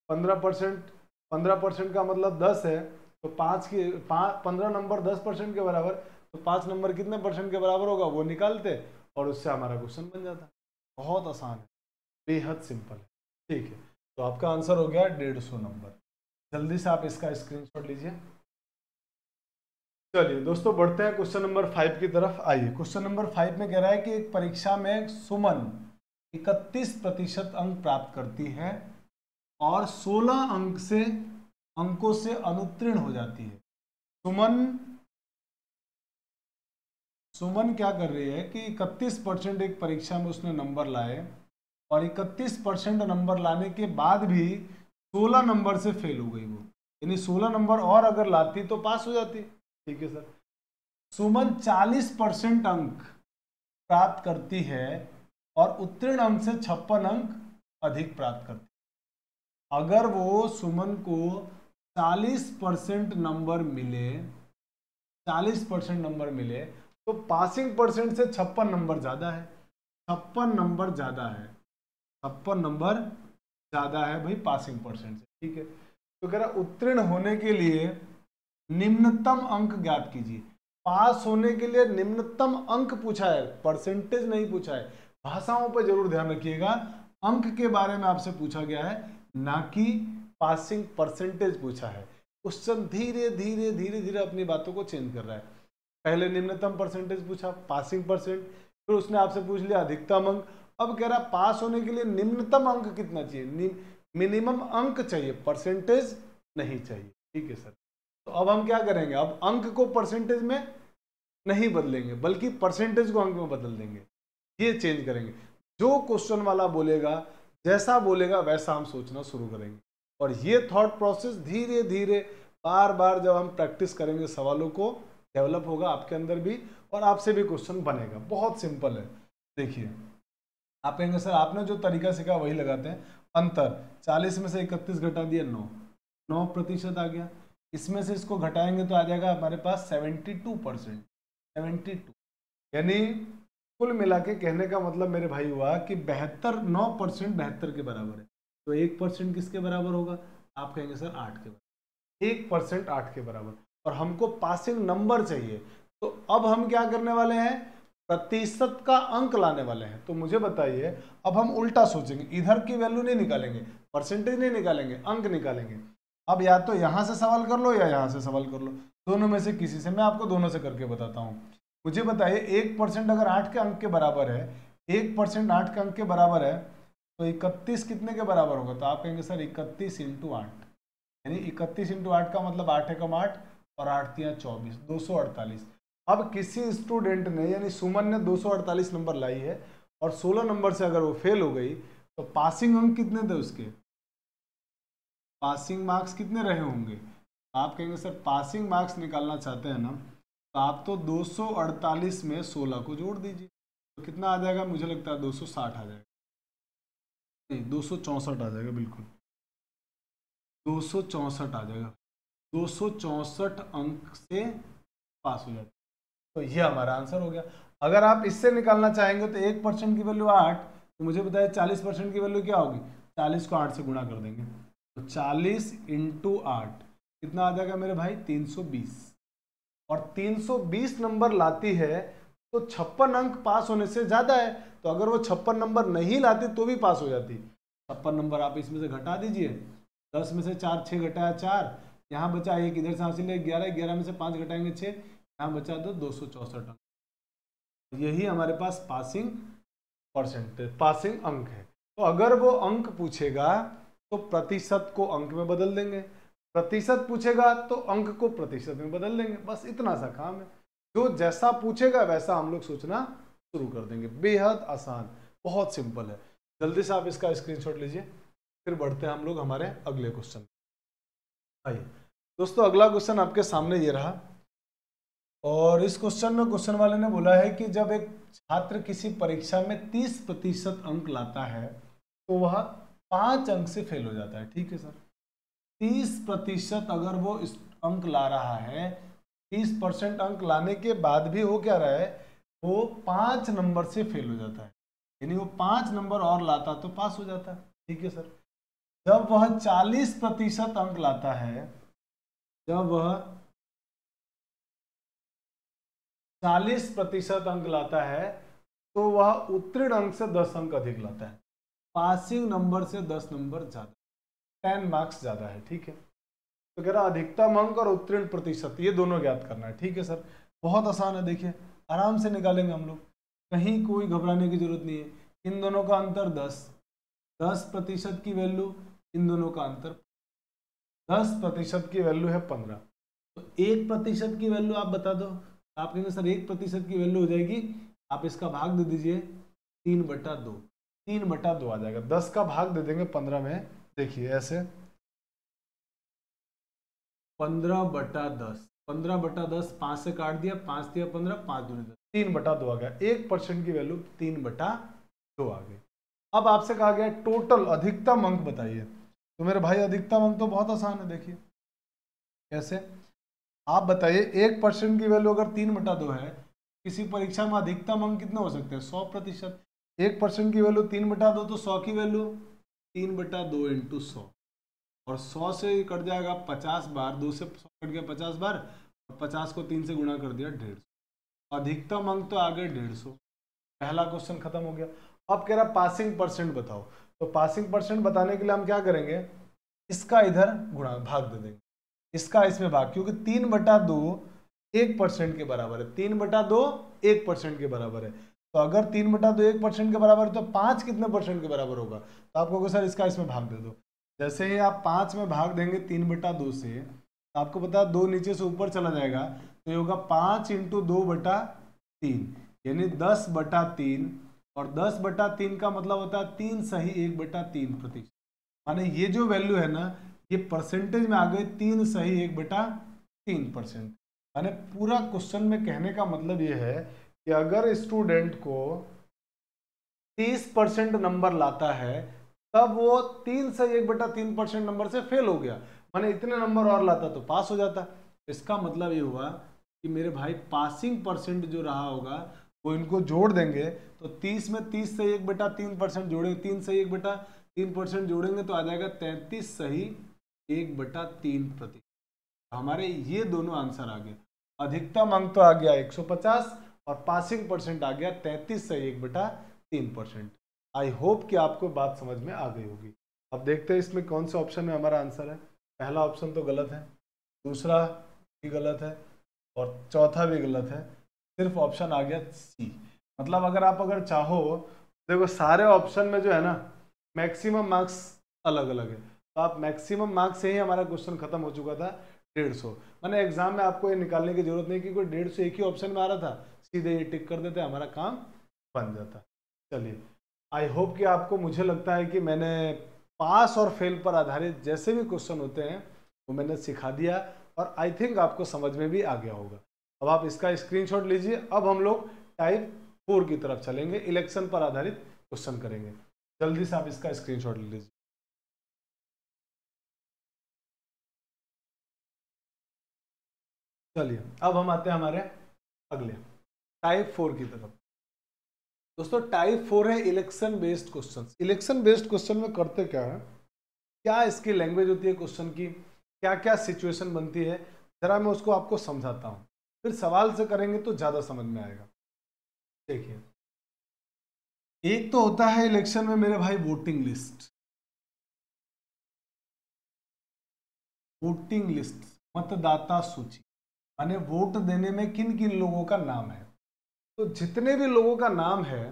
15% का मतलब 10 है, तो 15 नंबर 10% के बराबर, तो 5 नंबर कितने परसेंट के बराबर होगा वो निकालते और उससे हमारा क्वेश्चन बन जाता। बहुत आसान है, बेहद सिंपल है। ठीक है, तो आपका आंसर हो गया 150 नंबर। जल्दी से आप इसका स्क्रीनशॉट लीजिए। चलिए दोस्तों बढ़ते हैं क्वेश्चन नंबर 5 की तरफ। आइए क्वेश्चन नंबर 5 में कह रहा है कि एक परीक्षा में सुमन 31% अंक प्राप्त करती है और 16 अंकों से अनुत्तीर्ण हो जाती है। सुमन क्या कर रही है कि 31% एक परीक्षा में उसने नंबर लाए और 31% नंबर लाने के बाद भी 16 नंबर से फेल हो गई वो, यानी 16 नंबर और अगर लाती तो पास हो जाती। ठीक है सर। सुमन 40% अंक प्राप्त करती है और उत्तीर्ण अंक से 56 अंक अधिक प्राप्त करती है। अगर वो सुमन को 40% नंबर मिले, 40% नंबर मिले तो पासिंग परसेंट से 56 नंबर ज्यादा है, 56 नंबर ज्यादा है, 56 नंबर ज्यादा है भाई पासिंग परसेंट से। ठीक है, तो कह रहा उत्तीर्ण होने के लिए निम्नतम अंक ज्ञात कीजिए। पास होने के लिए निम्नतम अंक पूछा है, परसेंटेज नहीं पूछा है। भाषाओं पर जरूर ध्यान रखिएगा, अंक के बारे में आपसे पूछा गया है, ना कि पासिंग परसेंटेज पूछा है। क्वेश्चन धीरे धीरे धीरे धीरे अपनी बातों को चेंज कर रहा है। पहले निम्नतम परसेंटेज पूछा, पासिंग परसेंट, फिर उसने आपसे पूछ लिया अधिकतम अंक। अब कह रहा पास होने के लिए निम्नतम अंक कितना चाहिए, मिनिमम अंक चाहिए, परसेंटेज नहीं चाहिए। ठीक है सर। तो अब हम क्या करेंगे, अब अंक को परसेंटेज में नहीं बदलेंगे बल्कि परसेंटेज को अंक में बदल देंगे, ये चेंज करेंगे। जो क्वेश्चन वाला बोलेगा, जैसा बोलेगा वैसा हम सोचना शुरू करेंगे। और ये थॉट प्रोसेस धीरे धीरे बार बार जब हम प्रैक्टिस करेंगे सवालों को, डेवलप होगा आपके अंदर भी और आपसे भी क्वेश्चन बनेगा। बहुत सिंपल है। देखिए, आप कहेंगे सर आपने जो तरीका सीखा वही लगाते हैं। अंतर 40 में से 31 घटा दिया 9% आ गया। इसमें से इसको घटाएंगे तो आ जाएगा हमारे पास 72%, 72। यानी कुल मिला के कहने का मतलब मेरे भाई हुआ कि 9% 72 के बराबर है। तो 1% किसके बराबर होगा, आप कहेंगे सर 8 के बराबर। 1% 8 के बराबर, और हमको पासिंग नंबर चाहिए। तो अब हम क्या करने वाले हैं, प्रतिशत का अंक लाने वाले हैं। तो मुझे बताइए, अब हम उल्टा सोचेंगे, इधर की वैल्यू नहीं निकालेंगे, परसेंटेज नहीं निकालेंगे, अंक निकालेंगे। अब या तो यहां से सवाल कर लो या यहां से सवाल कर लो, दोनों में से किसी से। मैं आपको दोनों से करके बताता हूं। मुझे बताइए 1% अगर 8 के अंक के बराबर है, 1% 8 के अंक के बराबर है, तो 31 कितने के बराबर होगा। तो आप कहेंगे सर 31 × 8, यानी 31 × 8 का मतलब 8 एकम 8 और 8 तियां 24, 248। अब किसी स्टूडेंट ने यानी सुमन ने 248 नंबर लाई है और 16 नंबर से अगर वो फेल हो गई तो पासिंग अंक कितने थे उसके, पासिंग मार्क्स कितने रहे होंगे। आप कहेंगे सर पासिंग मार्क्स निकालना चाहते हैं ना, तो आप तो 248 में 16 को जोड़ दीजिए, तो कितना आ जाएगा, मुझे लगता है 260 आ जाएगा, नहीं 264 आ जाएगा, बिल्कुल 264 आ जाएगा। 264 अंक से पास हो जाता है। तो ये हमारा आंसर हो गया। अगर आप इससे निकालना चाहेंगे तो 1% की वैल्यू 8, तो मुझे बताया 40% की वैल्यू क्या होगी, 40 को 8 से गुणा कर देंगे, तो 40 × 8 कितना आ जाएगा मेरे भाई, 320। और 320 नंबर लाती है तो 56 अंक पास होने से ज्यादा है। तो अगर वो 56 नंबर नहीं लाती तो भी पास हो जाती। 56 नंबर आप इसमें से घटा दीजिए, 10 में से 4, 6 घटाया 4, यहाँ बचा 1, इधर से हासिल है 11, 11 में से 5 घटाएंगे 6, यहाँ बचा 264 अंक। यही हमारे पास पासिंग परसेंटेज, पासिंग अंक है। तो अगर वो अंक पूछेगा तो प्रतिशत को अंक में बदल देंगे, प्रतिशत पूछेगा तो अंक को प्रतिशत में बदल देंगे, बस इतना सा काम है। जो जैसा पूछेगा वैसा हम लोग सोचना शुरू कर देंगे। बेहद आसान, बहुत सिंपल है। जल्दी से आप इसका स्क्रीनशॉट लीजिए, फिर बढ़ते हैं हम लोग हमारे अगले क्वेश्चन। आइए दोस्तों, अगला क्वेश्चन आपके सामने ये रहा, और इस क्वेश्चन में क्वेश्चन वाले ने बोला है कि जब एक छात्र किसी परीक्षा में 30% अंक लाता है तो वह 5 अंक से फेल हो जाता है। ठीक है सर, 30% अगर वो अंक ला रहा है, 30% अंक लाने के बाद भी वो क्या रहा है, वो 5 नंबर से फेल हो जाता है, यानी वो 5 नंबर और लाता तो पास हो जाता है। ठीक है सर, जब वह 40% अंक लाता है, जब वह 40% अंक लाता है तो वह उत्तीर्ण अंक से 10 अंक अधिक लाता है, पासिंग नंबर से 10 नंबर ज्यादा, 10 मार्क्स ज्यादा है। ठीक है, तो कह रहा अधिकतम अंक और उत्तीर्ण प्रतिशत ये दोनों ज्ञात करना है। ठीक है सर, बहुत आसान है, देखिए आराम से निकालेंगे हम लोग, कहीं कोई घबराने की जरूरत नहीं है। इन दोनों का अंतर 10, 10% की वैल्यू इन दोनों का अंतर 10% की वैल्यू है 15, तो 1% की वैल्यू आप बता दो। आप कहेंगे सर 1% की वैल्यू हो जाएगी, आप इसका भाग दे दीजिए 3/2, 3/2 आ जाएगा। 10 का भाग दे देंगे 15 में, देखिए ऐसे 15/10, 15/10 5 से काट दिया, 5 दिया 15, 5 दूनी 10, 3/2 आ गया। 1% की वैल्यू 3/2 आ गई। अब आपसे कहा गया टोटल अधिकतम अंक बताइए, तो मेरे भाई अधिकतम अंक तो बहुत आसान है, देखिए कैसे। आप बताइए 1% की वैल्यू अगर 3/2 है, किसी परीक्षा में अधिकतम अंक कितने हो सकते हैं? 100%। 1% की वैल्यू 3/2 तो 100 की वैल्यू 3/2 इंटू 100, और 100 से कट जाएगा 50 बार, 2 से 100 कट गया 50 बार, और 50 को 3 से गुणा कर दिया 150, अधिकतम अंक तो आ गए 150। पहला क्वेश्चन खत्म हो गया। अब कह रहा पासिंग परसेंट बताओ, तो पासिंग परसेंट बताने के लिए हम क्या करेंगे, इसका इधर गुणा भाग दे देंगे, इसका इसमें भाग, क्योंकि 3/2 1% के बराबर है, 3/2 1% के बराबर है। तो अगर 3/2 1% के बराबर है तो 5 कितने परसेंट के बराबर होगा? तो आप कहोगे सर इसका इसमें भाग दे दो। जैसे ही आप 5 में भाग देंगे 3/2 से, तो आपको पता है 2 नीचे से ऊपर चला जाएगा, तो ये होगा 5 इंटू 2/3, यानी 10/3, और 10/3 का मतलब होता है 3 सही 1/3%। माने ये जो वैल्यू है ना, ये परसेंटेज में आ गई 3 सही 1/3%। माने पूरा क्वेश्चन में कहने का मतलब ये है कि अगर स्टूडेंट को 30% नंबर लाता है, तब वो 3 से 1/3% नंबर से फेल हो गया, माने इतने नंबर और लाता तो पास हो जाता। इसका मतलब ये हुआ कि मेरे भाई पासिंग परसेंट जो रहा होगा वो इनको जोड़ देंगे, तो 30 में 30 से 1/3% जोड़ेंगे, 3 से 1/3% जोड़ेंगे तो आ जाएगा 33 सही 1/3%। हमारे ये दोनों आंसर आ गए, अधिकतम अंक तो आ गया 150 और पासिंग परसेंट आ गया 33 से 1/3%। आई होप कि आपको बात समझ में आ गई होगी। अब देखते हैं इसमें कौन से ऑप्शन में हमारा आंसर है। पहला ऑप्शन तो गलत है, दूसरा भी गलत है, और चौथा भी गलत है, सिर्फ ऑप्शन आ गया सी। मतलब अगर चाहो, देखो सारे ऑप्शन में जो है ना मैक्सिमम मार्क्स अलग अलग है, तो आप मैक्सिमम मार्क्स से ही हमारा क्वेश्चन खत्म हो चुका था 150। मैंने एग्जाम में आपको ये निकालने की जरूरत नहीं कि कोई 150 एक ही ऑप्शन में आ रहा था, सीधे ये टिक कर देते, हमारा काम बन जाता। चलिए, आई होप कि आपको, मुझे लगता है कि मैंने पास और फेल पर आधारित जैसे भी क्वेश्चन होते हैं वो मैंने सिखा दिया, और आई थिंक आपको समझ में भी आ गया होगा। अब आप इसका स्क्रीनशॉट लीजिए। अब हम लोग टाइप 4 की तरफ चलेंगे, इलेक्शन पर आधारित क्वेश्चन करेंगे। जल्दी से आप इसका स्क्रीनशॉट ले लीजिए। चलिए, अब हम आते हैं हमारे अगले टाइप 4 की तरफ। दोस्तों टाइप 4 है election based question. Election based question में करते क्या है, क्या इसकी लैंग्वेज होती है क्वेश्चन की, क्या क्या सिचुएशन बनती है, जरा मैं उसको आपको समझाता हूँ, फिर सवाल से करेंगे तो ज्यादा समझ में आएगा। देखिए, एक तो होता है इलेक्शन में मेरे भाई वोटिंग लिस्ट। वोटिंग लिस्ट, मतदाता सूची, माने वोट देने में किन किन लोगों का नाम है। तो जितने भी लोगों का नाम है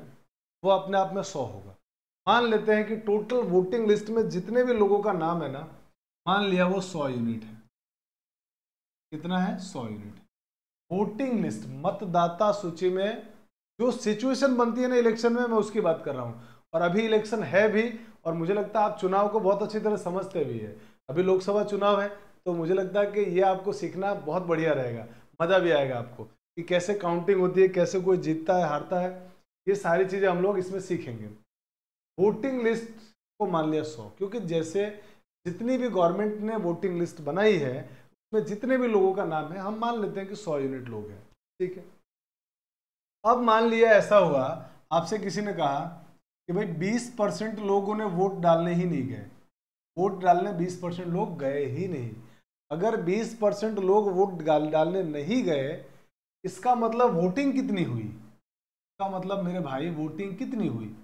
वो अपने आप में 100 होगा। मान लेते हैं कि टोटल वोटिंग लिस्ट में जितने भी लोगों का नाम है ना, मान लिया वो 100 यूनिट है। कितना है? 100 यूनिट। वोटिंग लिस्ट, मतदाता सूची में जो सिचुएशन बनती है ना इलेक्शन में, मैं उसकी बात कर रहा हूं। और अभी इलेक्शन है भी, और मुझे लगता है आप चुनाव को बहुत अच्छी तरह समझते भी है। अभी लोकसभा चुनाव है, तो मुझे लगता है कि ये आपको सीखना बहुत बढ़िया रहेगा, मजा भी आएगा आपको कि कैसे काउंटिंग होती है, कैसे कोई जीतता है हारता है, ये सारी चीजें हम लोग इसमें सीखेंगे। वोटिंग लिस्ट को मान लिया 100, क्योंकि जैसे जितनी भी गवर्नमेंट ने वोटिंग लिस्ट बनाई है उसमें जितने भी लोगों का नाम है, हम मान लेते हैं कि 100 यूनिट लोग हैं, ठीक है। अब मान लिया ऐसा हुआ, आपसे किसी ने कहा कि भाई 20% लोगों ने वोट डालने ही नहीं गए, वोट डालने 20% लोग गए ही नहीं। अगर 20% लोग वोट डालने नहीं गए, इसका मतलब वोटिंग कितनी हुई? इसका मतलब मेरे भाई वोटिंग कितनी हुई?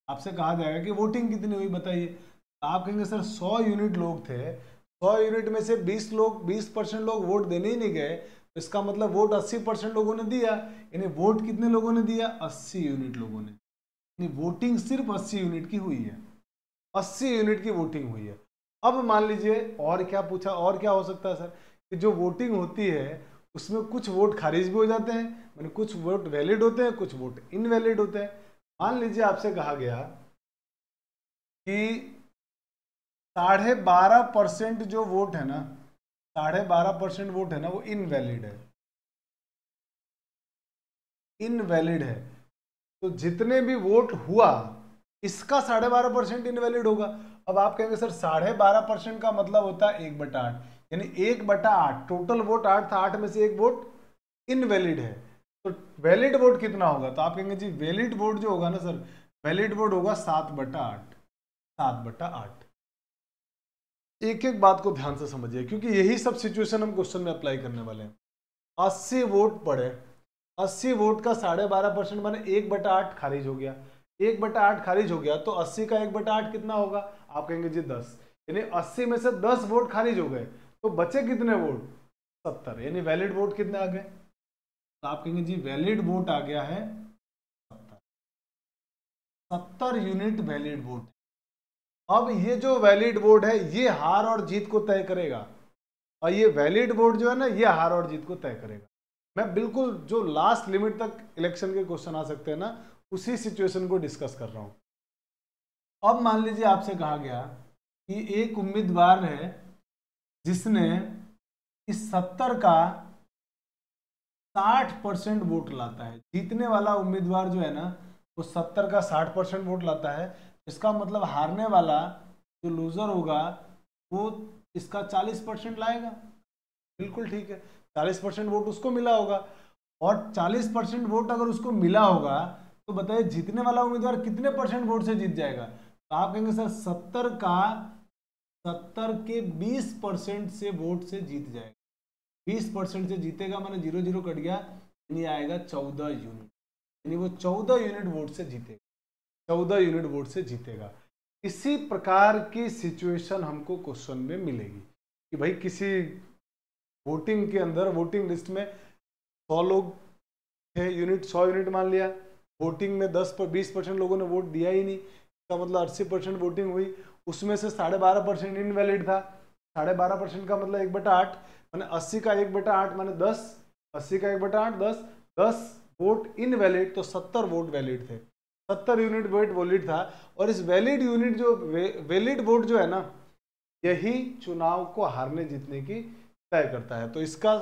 आपसे कहा जाएगा कि वोटिंग कितनी हुई बताइए, तो आप कहेंगे सर 100 यूनिट लोग थे, 100 यूनिट में से 20% लोग वोट देने ही नहीं गए, तो इसका मतलब वोट 80% लोगों ने दिया। यानी वोट कितने लोगों ने दिया? 80 यूनिट लोगों ने। यानी वोटिंग सिर्फ 80 यूनिट की हुई है, 80 यूनिट की वोटिंग हुई है। अब मान लीजिए और क्या पूछा, और क्या हो सकता है सर, कि जो वोटिंग होती है उसमें कुछ वोट खारिज भी हो जाते हैं, मैंने कुछ वोट वैलिड होते हैं, कुछ वोट इनवैलिड होते हैं। मान लीजिए आपसे कहा गया कि 12.5% जो वोट है ना, 12.5% वोट है ना, वो इनवैलिड है, इनवैलिड है। तो जितने भी वोट हुआ इसका 12.5% इनवैलिड होगा। अब आप कहेंगे सर 12.5% का मतलब होता है 1/8, यानी 1/8, टोटल वोट 8 था, 8 में से एक वोट इनवैलिड है। तो वैलिड वोट कितना होगा, तो आप कहेंगे जी वैलिड वोट जो होगा ना सर, वैलिड वोट होगा 7/8, 7/8। एक एक बात को ध्यान से समझिए, क्योंकि यही सब सिचुएशन हम क्वेश्चन में अप्लाई करने वाले हैं। 80 वोट पड़े, 80 वोट का 12.5% माने 1/8 खारिज हो गया, 1/8 खारिज हो गया, तो 80 का 1/8 कितना होगा, आप कहेंगे जी 10, यानी 80 में से 10 वोट खारिज हो गए, तो बचे कितने वोट, 70, यानी वैलिड वोट कितने आ गए, तो आप कहेंगे जी वैलिड वोट आ गया है 70, 70 यूनिट वैलिड वोट। अब ये जो वैलिड वोट है ये हार और जीत को तय करेगा, और ये वैलिड वोट जो है ना ये हार और जीत को तय करेगा। मैं बिल्कुल जो लास्ट लिमिट तक इलेक्शन के क्वेश्चन आ सकते हैं ना, उसी सिचुएशन को डिस्कस कर रहा हूं। अब मान लीजिए आपसे कहा गया कि एक उम्मीदवार है जिसने इस 70 का 60% वोट लाता है, जीतने वाला उम्मीदवार जो है ना वो 70 का 60% वोट लाता है। इसका मतलब हारने वाला जो लूजर होगा वो इसका 40% लाएगा। बिल्कुल ठीक है, 40% वोट उसको मिला होगा, और 40% वोट अगर उसको मिला होगा तो बताइए जीतने वाला उम्मीदवार कितने परसेंट वोट से जीत जाएगा, तो आप कहेंगे सर 70 के 20% से वोट से जीत जाएगा। 20% से जीतेगा माने 0 0 कट गया, यानी आएगा 14 यूनिट, यानी वो 14 यूनिट वोट से जीतेगा, 14 यूनिट वोट से जीतेगा। इसी प्रकार की सिचुएशन हमको क्वेश्चन में मिलेगी कि भाई किसी वोटिंग के अंदर, वोटिंग लिस्ट में 100 लोग थे, यूनिट 100 यूनिट मान लिया, वोटिंग में 20% लोगों ने वोट दिया ही नहीं, इसका मतलब 80% वोटिंग हुई, उसमें से 12.5% इनवैलिड था। 12.5% का मतलब 1/8, माने 80 का 1/8 माने 10, 80 का 1/8 10, 10 वोट इनवैलिड, तो 70 वोट वैलिड थे, 70 यूनिट वोट वैलिड था। और इस वैलिड यूनिट जो वैलिड वोट जो है ना, यही चुनाव को हारने जीतने की तय करता है। तो इसका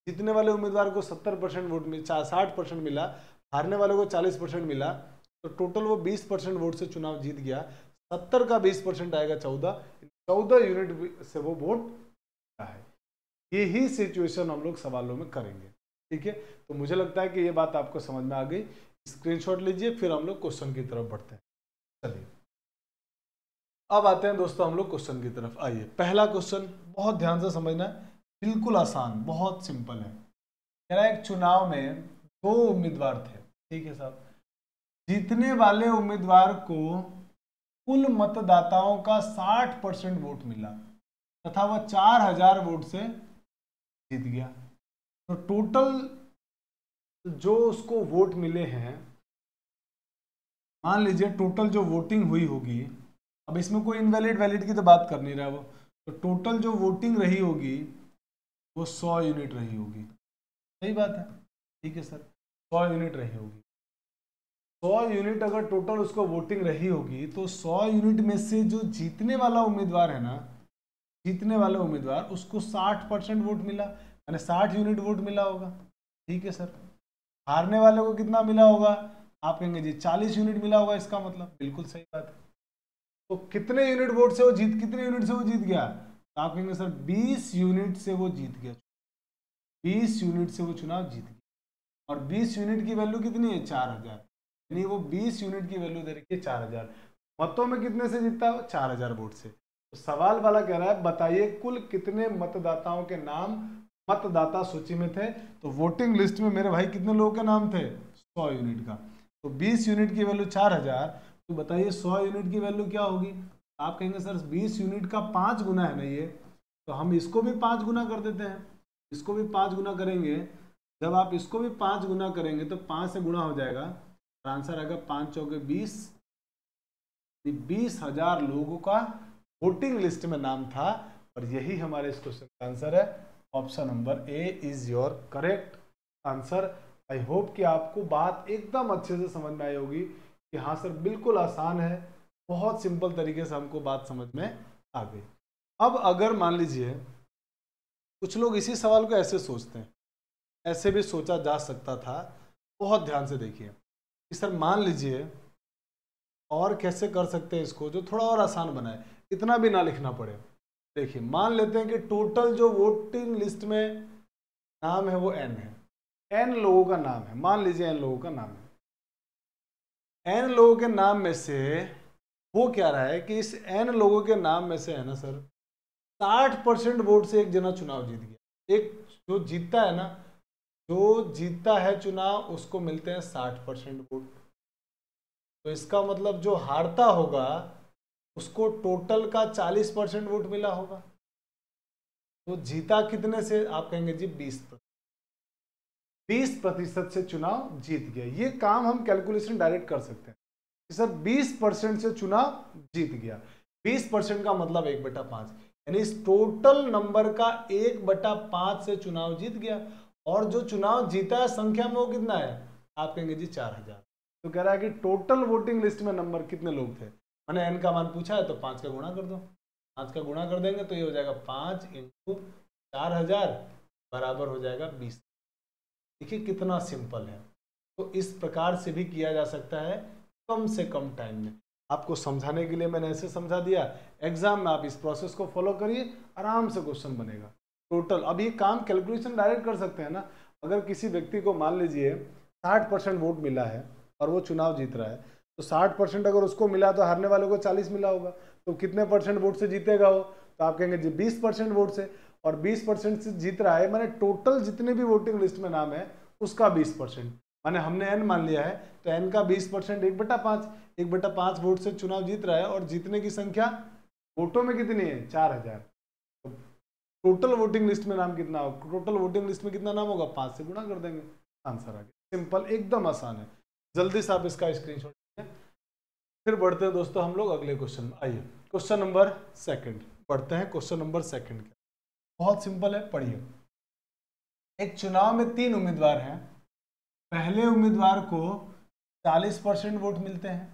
जीतने वाले उम्मीदवार को 70% वोट में 60% मिला, हारने वाले को 40% मिला, तो टोटल वो 20% वोट से चुनाव जीत गया। 70 का 20% आएगा 14 यूनिट से वो वोट है। यही सिचुएशन हम लोग सवालों में करेंगे, ठीक है। तो मुझे लगता है कि ये बात आपको समझ में आ गई। स्क्रीनशॉट लीजिए, फिर हम लोग क्वेश्चन की तरफ बढ़ते हैं। चलिए अब आते हैं दोस्तों हम लोग क्वेश्चन की तरफ। आइए पहला क्वेश्चन बहुत ध्यान से समझना है, बिल्कुल आसान, बहुत सिंपल है। कह रहा है एक चुनाव में 2 उम्मीदवार थे, ठीक है साहब। जीतने वाले उम्मीदवार को कुल मतदाताओं का 60% वोट मिला तथा वह 4000 वोट से जीत गया। तो टोटल जो उसको वोट मिले हैं, मान लीजिए टोटल जो वोटिंग हुई होगी, अब इसमें कोई इनवैलिड वैलिड की तो बात कर नहीं रहा वो, तो टोटल जो वोटिंग रही होगी वो 100 यूनिट रही होगी। सही बात है, ठीक है सर, 100 यूनिट रही होगी। 100 यूनिट अगर टोटल उसको वोटिंग रही होगी, तो 100 यूनिट में से जो जीतने वाला उम्मीदवार है ना, जीतने वाला उम्मीदवार उसको 60% वोट मिला, यानी 60 यूनिट वोट मिला होगा, ठीक है सर। हारने वाले को कितना मिला होगा, आप कहेंगे जी 40 यूनिट मिला होगा, इसका मतलब बिल्कुल सही बात है। तो कितने यूनिट वोट से वो जीत, कितने यूनिट से वो जीत गया, तो आप कहेंगे सर 20 यूनिट से वो जीत गया, 20 यूनिट से वो चुनाव जीत गया। और 20 यूनिट की वैल्यू कितनी है, 4000, यानी वो 20 यूनिट की वैल्यू दे रखी है 4000। मतों में कितने से जीतता है, 4000 वोट से। तो सवाल वाला कह रहा है बताइए कुल कितने मतदाताओं के नाम मतदाता सूची में थे। तो वोटिंग लिस्ट में मेरे भाई कितने लोगों के नाम थे, 100 यूनिट का। तो 20 यूनिट की वैल्यू 4000, तो बताइए 100 यूनिट की वैल्यू क्या होगी। आप कहेंगे सर 20 यूनिट का 5 गुना है ना ये, तो हम इसको भी 5 गुना कर देते हैं, इसको भी 5 गुना करेंगे। जब आप इसको भी 5 गुना करेंगे तो 5 से गुना हो जाएगा, आंसर आएगा 5 चौके 20, 20,000 लोगों का वोटिंग लिस्ट में नाम था, और यही हमारे इस क्वेश्चन का आंसर है। Option number A is your correct answer. I hope कि आपको बात एकदम अच्छे से समझ में आई होगी कि हाँ सर बिल्कुल आसान है, बहुत सिंपल तरीके से हमको बात समझ में आ गई। अब अगर मान लीजिए कुछ लोग इसी सवाल को ऐसे सोचते हैं, ऐसे भी सोचा जा सकता था, बहुत ध्यान से देखिए कि सर मान लीजिए और कैसे कर सकते हैं इसको जो थोड़ा और आसान बनाए, इतना भी ना लिखना पड़े। देखिए मान लेते हैं कि टोटल जो वोटिंग लिस्ट में नाम है वो n है, n लोगों का नाम है, मान लीजिए n लोगों का नाम है। n लोगों के नाम में से वो क्या रहा है कि इस n लोगों के नाम में से है ना सर 60% वोट से एक जना चुनाव जीत गया। एक जो जीतता है ना, जो जीतता है चुनाव उसको मिलते हैं 60% वोट। तो इसका मतलब जो हारता होगा उसको टोटल का 40% वोट मिला होगा। तो जीता कितने से, आप कहेंगे जी 20% से चुनाव जीत गया। ये काम हम कैलकुलेशन डायरेक्ट कर सकते हैं कि सर 20% से चुनाव जीत गया। 20% का मतलब 1/5, यानी इस टोटल नंबर का 1/5 से चुनाव जीत गया। और जो चुनाव जीता है संख्या में वो कितना है, आप कहेंगे जी 4000। तो कह रहा है कि टोटल वोटिंग लिस्ट में नंबर कितने लोग थे, मैंने n का मान पूछा है तो 5 का गुणा कर दो। 5 का गुणा कर देंगे तो ये हो जाएगा 5 × 4000 बराबर हो जाएगा 20। देखिए कितना सिंपल है। तो इस प्रकार से भी किया जा सकता है कम से कम टाइम में। आपको समझाने के लिए मैंने ऐसे समझा दिया, एग्जाम में आप इस प्रोसेस को फॉलो करिए, आराम से क्वेश्चन बनेगा। टोटल अब ये काम कैलकुलेशन डायरेक्ट कर सकते हैं ना। अगर किसी व्यक्ति को मान लीजिए 60% वोट मिला है और वो चुनाव जीत रहा है, तो 60% अगर उसको मिला तो हारने वाले को 40 मिला होगा, तो कितने परसेंट वोट से जीतेगा वो, तो आप कहेंगे जी 20% वोट से। और 20% से जीत रहा है माने टोटल जितने भी वोटिंग लिस्ट में नाम है उसका 20%, माने हमने n मान लिया है तो n का 20% 1/5, 1/5 वोट से चुनाव जीत रहा है और जीतने की संख्या वोटों में कितनी है 4000। तो टोटल वोटिंग लिस्ट में नाम कितना होगा, टोटल वोटिंग लिस्ट में कितना नाम होगा, 5 से गुणा कर देंगे, आंसर आ गया। सिंपल, एकदम आसान है। जल्दी से आप इसका स्क्रीनशॉट लीजिए। फिर बढ़ते हैं दोस्तों हम लोग अगले क्वेश्चन में। आइए क्वेश्चन नंबर 2 पढ़ते हैं। क्वेश्चन नंबर 2 बहुत सिंपल है, पढ़िए। एक चुनाव में 3 उम्मीदवार हैं। पहले उम्मीदवार को 40% वोट मिलते हैं,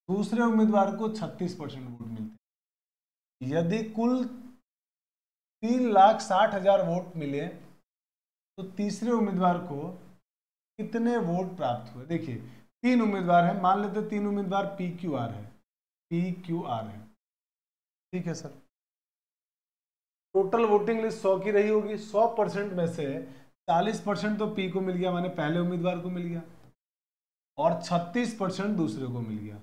दूसरे उम्मीदवार को 36% वोट मिलते हैं। यदि कुल 3,60,000 वोट मिले तो तीसरे उम्मीदवार को कितने वोट प्राप्त हुए। देखिए 3 उम्मीदवार हैं, मान लेते 3 उम्मीदवार PQR है, PQR है, ठीक है सर। टोटल वोटिंग लिस्ट 100 की रही होगी, 100% में से 40% तो P को मिल गया, माने पहले उम्मीदवार को मिल गया, और 36% दूसरे को मिल गया,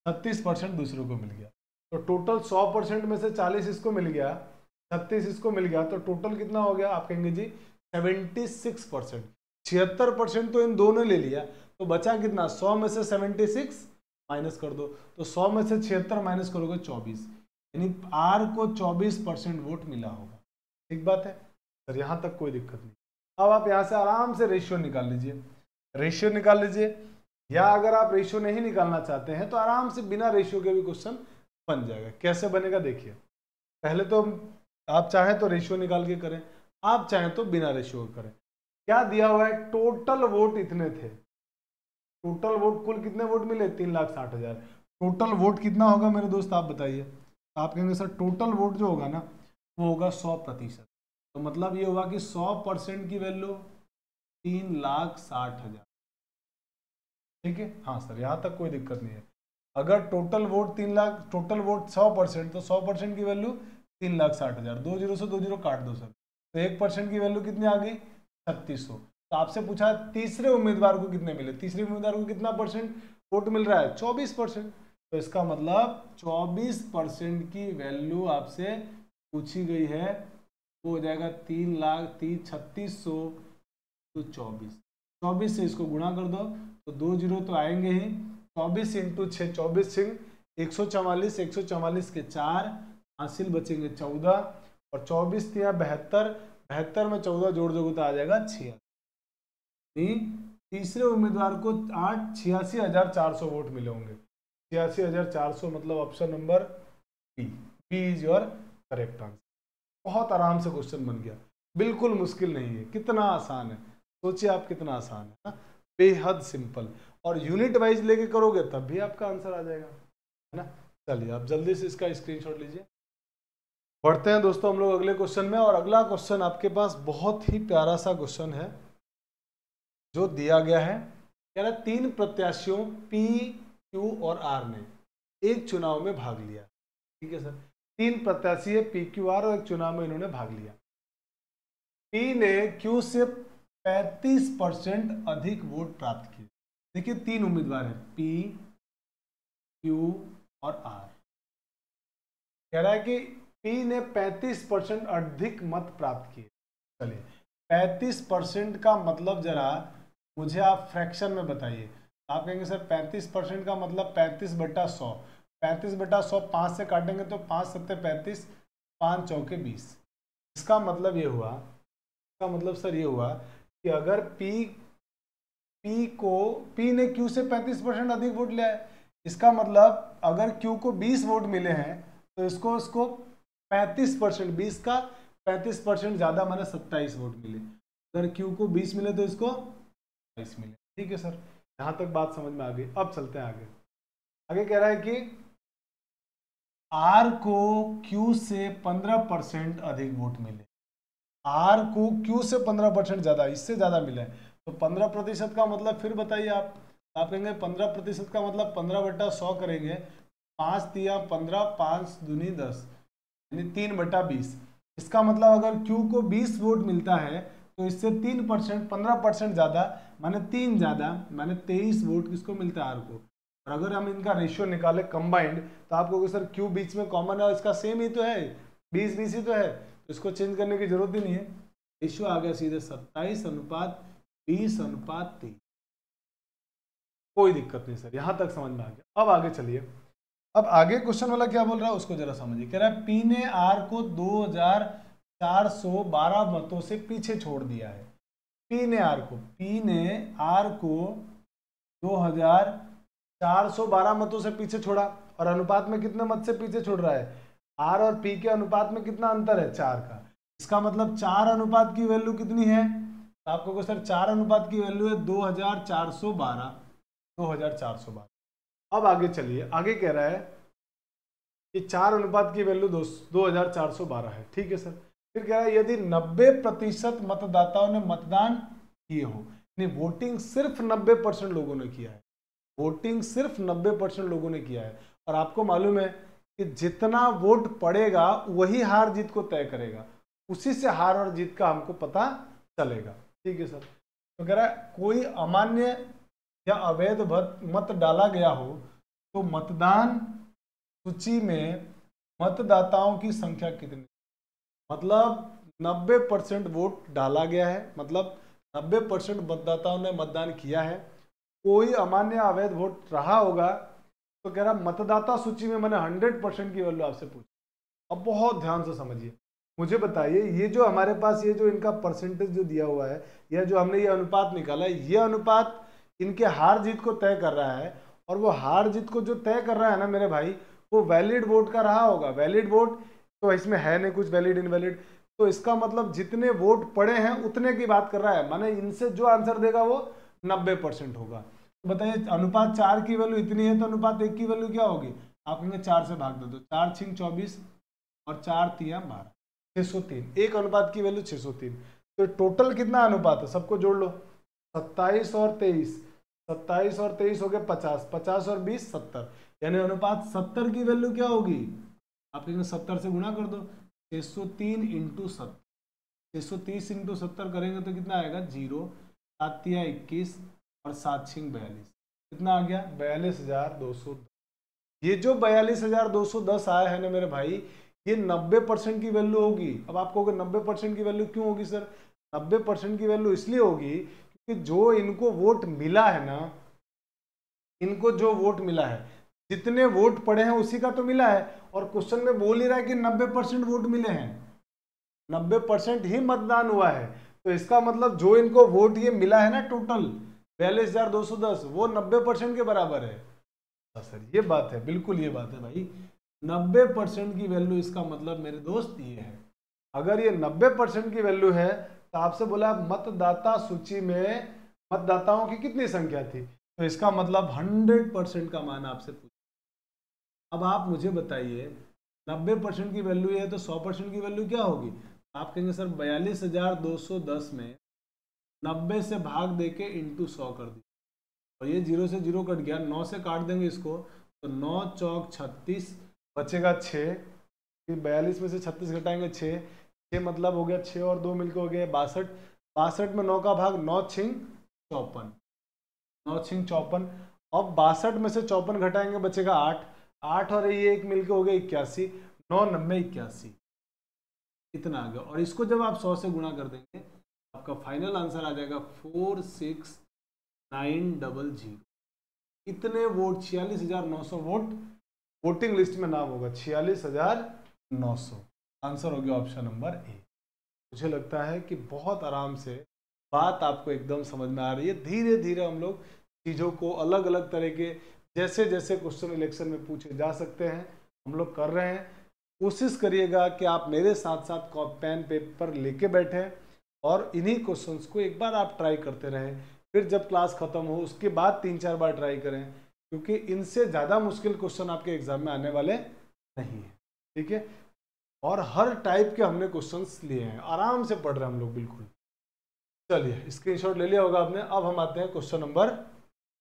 36% दूसरे को मिल गया। तो टोटल 100% में से 40 इसको मिल गया, 36 इसको मिल गया, तो टोटल कितना हो गया, आप कहेंगे जी 76%। 76% तो इन दोनों ले लिया, तो बचा कितना, 100 में से 76 माइनस कर दो, तो 100 में से 76 माइनस करोगे 24, यानी R को 24% वोट मिला होगा। ठीक बात है सर, यहाँ तक कोई दिक्कत नहीं। अब आप यहाँ से आराम से रेशियो निकाल लीजिए, रेशियो निकाल लीजिए, या अगर आप रेशियो नहीं निकालना चाहते हैं तो आराम से बिना रेशियो के भी क्वेश्चन बन जाएगा। कैसे बनेगा देखिए, पहले तो आप चाहें तो रेशियो निकाल के करें, आप चाहें तो बिना रेशियो करें। क्या दिया हुआ है, टोटल वोट इतने थे, टोटल वोट कुल कितने वोट मिले 3,60,000। टोटल वोट कितना होगा मेरे दोस्त आप बताइए। आप कहेंगे सर टोटल वोट जो होगा ना वो होगा 100%। तो मतलब ये होगा कि 100% की वैल्यू 3,60,000। ठीक है, हाँ सर यहाँ तक कोई दिक्कत नहीं है। अगर total vote 3 lakh, total vote 100%, तो 100% की वैल्यू 3,60,000। 2 जीरो से 2 जीरो काट दो सर, तो 1% की वैल्यू कितनी आ गई 3600। तो आपसे पूछा तीसरे उम्मीदवार को कितने मिले, तीसरे उम्मीदवार को कितना परसेंट वोट मिल रहा है 24%। तो इसका मतलब 24% की वैल्यू आपसे पूछी गई है, वो हो जाएगा 3,36,000 तो 24 से इसको गुणा कर दो तो 2 जीरो तो आएंगे ही। 24 × 6 24 सिंह 144, 144 के 4 हासिल बचेंगे 14, और 24 तिया 72, 72 में 14 जोड़ दोगे तो आ जाएगा 86। तीसरे उम्मीदवार को 86,400 वोट मिले होंगे। 86,400 मतलब option number B. B is your correct answer. बहुत आराम से क्वेश्चन बन गया, बिल्कुल मुश्किल नहीं है, कितना आसान है, सोचिए आप कितना आसान है ना? बेहद सिंपल। और यूनिट वाइज लेके करोगे तब भी आपका आंसर आ जाएगा, है ना? चलिए आप जल्दी से इसका स्क्रीनशॉट लीजिए। बढ़ते हैं दोस्तों हम लोग अगले क्वेश्चन में। और अगला क्वेश्चन आपके पास बहुत ही प्यारा सा क्वेश्चन है जो दिया गया है। कह रहा है 3 प्रत्याशियों P, Q और R ने एक चुनाव में भाग लिया। ठीक है सर, 3 प्रत्याशी है P, Q, R और एक चुनाव में इन्होंने भाग लिया। P ने Q से 35% अधिक वोट प्राप्त किए। देखिए 3 उम्मीदवार हैं P, Q और R। कह रहा है कि P ने 35% अधिक मत प्राप्त किए। चलिए 35% का मतलब जरा मुझे आप फ्रैक्शन में बताइए। आप कहेंगे सर 35% का मतलब 35/100। 35/100 5 से काटेंगे तो 5 7 35, 5 चौके 20। इसका मतलब ये हुआ, इसका मतलब सर ये हुआ कि अगर P ने Q से 35% अधिक वोट लिया है, इसका मतलब अगर Q को 20 वोट मिले हैं तो इसको 35%, 20 का 35% ज़्यादा माने 27 वोट मिले। अगर Q को 20 मिले तो इसको 22 मिले। ठीक है सर, यहाँ तक बात समझ में आ गई। अब चलते हैं आगे। आगे कह रहा है कि R को Q से 15% अधिक वोट मिले। R को Q से 15% ज़्यादा, इससे ज़्यादा मिले तो 15% का मतलब फिर बताइए आप कहेंगे 15% का मतलब 15/100 करेंगे, 5 तिया 15, 5 दूनी 10 यानी 3/20। इसका मतलब अगर Q को 20 वोट मिलता है तो इससे 3%, 15% ज़्यादा माने 3 ज़्यादा माने 23 वोट किसको मिलता है R को। और अगर हम इनका रेशियो निकाले कंबाइंड तो आप कहोगे सर Q बीच में कॉमन है, इसका सेम ही तो है, 20-20 ही तो है, तो इसको चेंज करने की जरूरत ही नहीं है। रेशियो आ गया सीधे 27:20:23। कोई दिक्कत नहीं सर, यहां तक समझ में आ गया। अब आगे चलिए। अब आगे क्वेश्चन वाला क्या बोल रहा है उसको जरा समझिए। कह रहा है P ने R को 2412 मतों से पीछे छोड़ दिया है। P ने R को 2412 मतों से पीछे छोड़ा। और अनुपात में कितने मत से पीछे छोड़ रहा है? R और P के अनुपात में कितना अंतर है? 4 का। इसका मतलब 4 अनुपात की वैल्यू कितनी है? तो आपको सर 4 अनुपात की वैल्यू है 2412। 2412। अब आगे चलिए, आगे कह रहा है कि 4 अनुपात की वैल्यू 2412 है। ठीक है सर, फिर कह रहा है यदि 90% मतदाताओं ने मतदान किए हो, नहीं वोटिंग सिर्फ 90% लोगों ने किया है, वोटिंग सिर्फ 90% लोगों ने किया है। और आपको मालूम है कि जितना वोट पड़ेगा वही हार जीत को तय करेगा, उसी से हार और जीत का हमको पता चलेगा। ठीक है सर, तो कह रहा है कोई अमान्य या अवैध मत डाला गया हो तो मतदान सूची में मतदाताओं की संख्या कितनी? मतलब 90% वोट डाला गया है, मतलब 90% मतदाताओं ने मतदान किया है, कोई अमान्य अवैध वोट रहा होगा तो कह रहा मतदाता सूची में मैंने 100% की वैल्यू आपसे पूछी। अब बहुत ध्यान से समझिए, मुझे बताइए ये जो हमारे पास ये जो इनका परसेंटेज जो दिया हुआ है या जो हमने ये अनुपात निकाला है, ये अनुपात इनके हार जीत को तय कर रहा है। और वो हार जीत को जो तय कर रहा है ना मेरे भाई, वो वैलिड वोट का रहा होगा। वैलिड वोट तो इसमें है नहीं कुछ वैलिड इनवैलिड, तो इसका मतलब जितने वोट पड़े हैं उतने की बात कर रहा है, माने इनसे जो आंसर देगा वो 90% होगा। तो बताइए अनुपात 4 की वैल्यू इतनी है तो अनुपात 1 की वैल्यू क्या होगी? आप कहेंगे 4 से भाग दो, 4 छिंग 24 और 4 तिया 12, 603। एक अनुपात की वैल्यू 603। तो टोटल कितना अनुपात है सबको जोड़ लो, 27 और 23, 27 और 23 हो गए 50, 50 और 20 70, यानी अनुपात 70 की वैल्यू क्या होगी? आप कहेंगे 70 से गुणा कर दो, 603 इंटू 70, 630 इंटू 70 करेंगे तो कितना आएगा? 0, 7 तिया 21 और 7 छिंग 42, कितना आ गया? 42,210। ये जो 42,210 आया है ना मेरे भाई, ये 90% की वैल्यू होगी। अब आप कहोगे 90% की वैल्यू क्यों होगी सर? 90% की वैल्यू इसलिए होगी क्योंकि जो इनको वोट मिला है ना, इनको जो वोट मिला है, जितने वोट पड़े हैं उसी का तो मिला है। और क्वेश्चन में बोल ही रहा है कि 90% वोट मिले हैं, 90% ही मतदान हुआ है। तो इसका मतलब जो इनको वोट ये मिला है ना टोटल 42,210, वो 90% के बराबर है। सर ये बात है, बिल्कुल ये बात है भाई। 90% की वैल्यू, इसका मतलब मेरे दोस्त ये है। अगर ये 90% की वैल्यू है तो आपसे बोला मतदाता सूची में मतदाताओं की कितनी संख्या थी, तो इसका मतलब 100% का मान आपसे पूछा। अब आप मुझे बताइए 90% की वैल्यू है तो 100% की वैल्यू क्या होगी? आप कहेंगे सर 42,210 में 90 से भाग देके इंटू 100 कर दी, और ये 0 से 0 कट गया, 9 से काट देंगे इसको तो 9 चौक 36, बचेगा 6, फिर 42 में से 36 घटाएंगे 6, 6 मतलब हो गया 6 और 2 मिलकर हो गया 62, 62 में 9 का भाग 9 छिंग 54, 9 छिंग 54। अब 62 में से 54 घटाएंगे बचेगा 8, 8 और ये 1 मिलकर हो गया 81, 9 90 81, इतना आ गया। और इसको जब आप 100 से गुणा कर देंगे आपका फाइनल आंसर आ जाएगा 46900। इतने वोट 46,900 वोट वोटिंग लिस्ट में नाम होगा 46,900। आंसर हो गया ऑप्शन नंबर ए। मुझे लगता है कि बहुत आराम से बात आपको एकदम समझ में आ रही है। धीरे धीरे हम लोग चीज़ों को अलग अलग तरह के जैसे जैसे क्वेश्चन इलेक्शन में पूछे जा सकते हैं हम लोग कर रहे हैं। कोशिश करिएगा कि आप मेरे साथ साथ पेन पेपर लेके बैठें और इन्हीं क्वेश्चंस को एक बार आप ट्राई करते रहें, फिर जब क्लास खत्म हो उसके बाद 3-4 बार ट्राई करें, क्योंकि इनसे ज़्यादा मुश्किल क्वेश्चन आपके एग्जाम में आने वाले नहीं है। ठीक है, और हर टाइप के हमने क्वेश्चंस लिए हैं, आराम से पढ़ रहे हैं हम लोग बिल्कुल। चलिए स्क्रीनशॉट ले लिया होगा आपने। अब हम आते हैं क्वेश्चन नंबर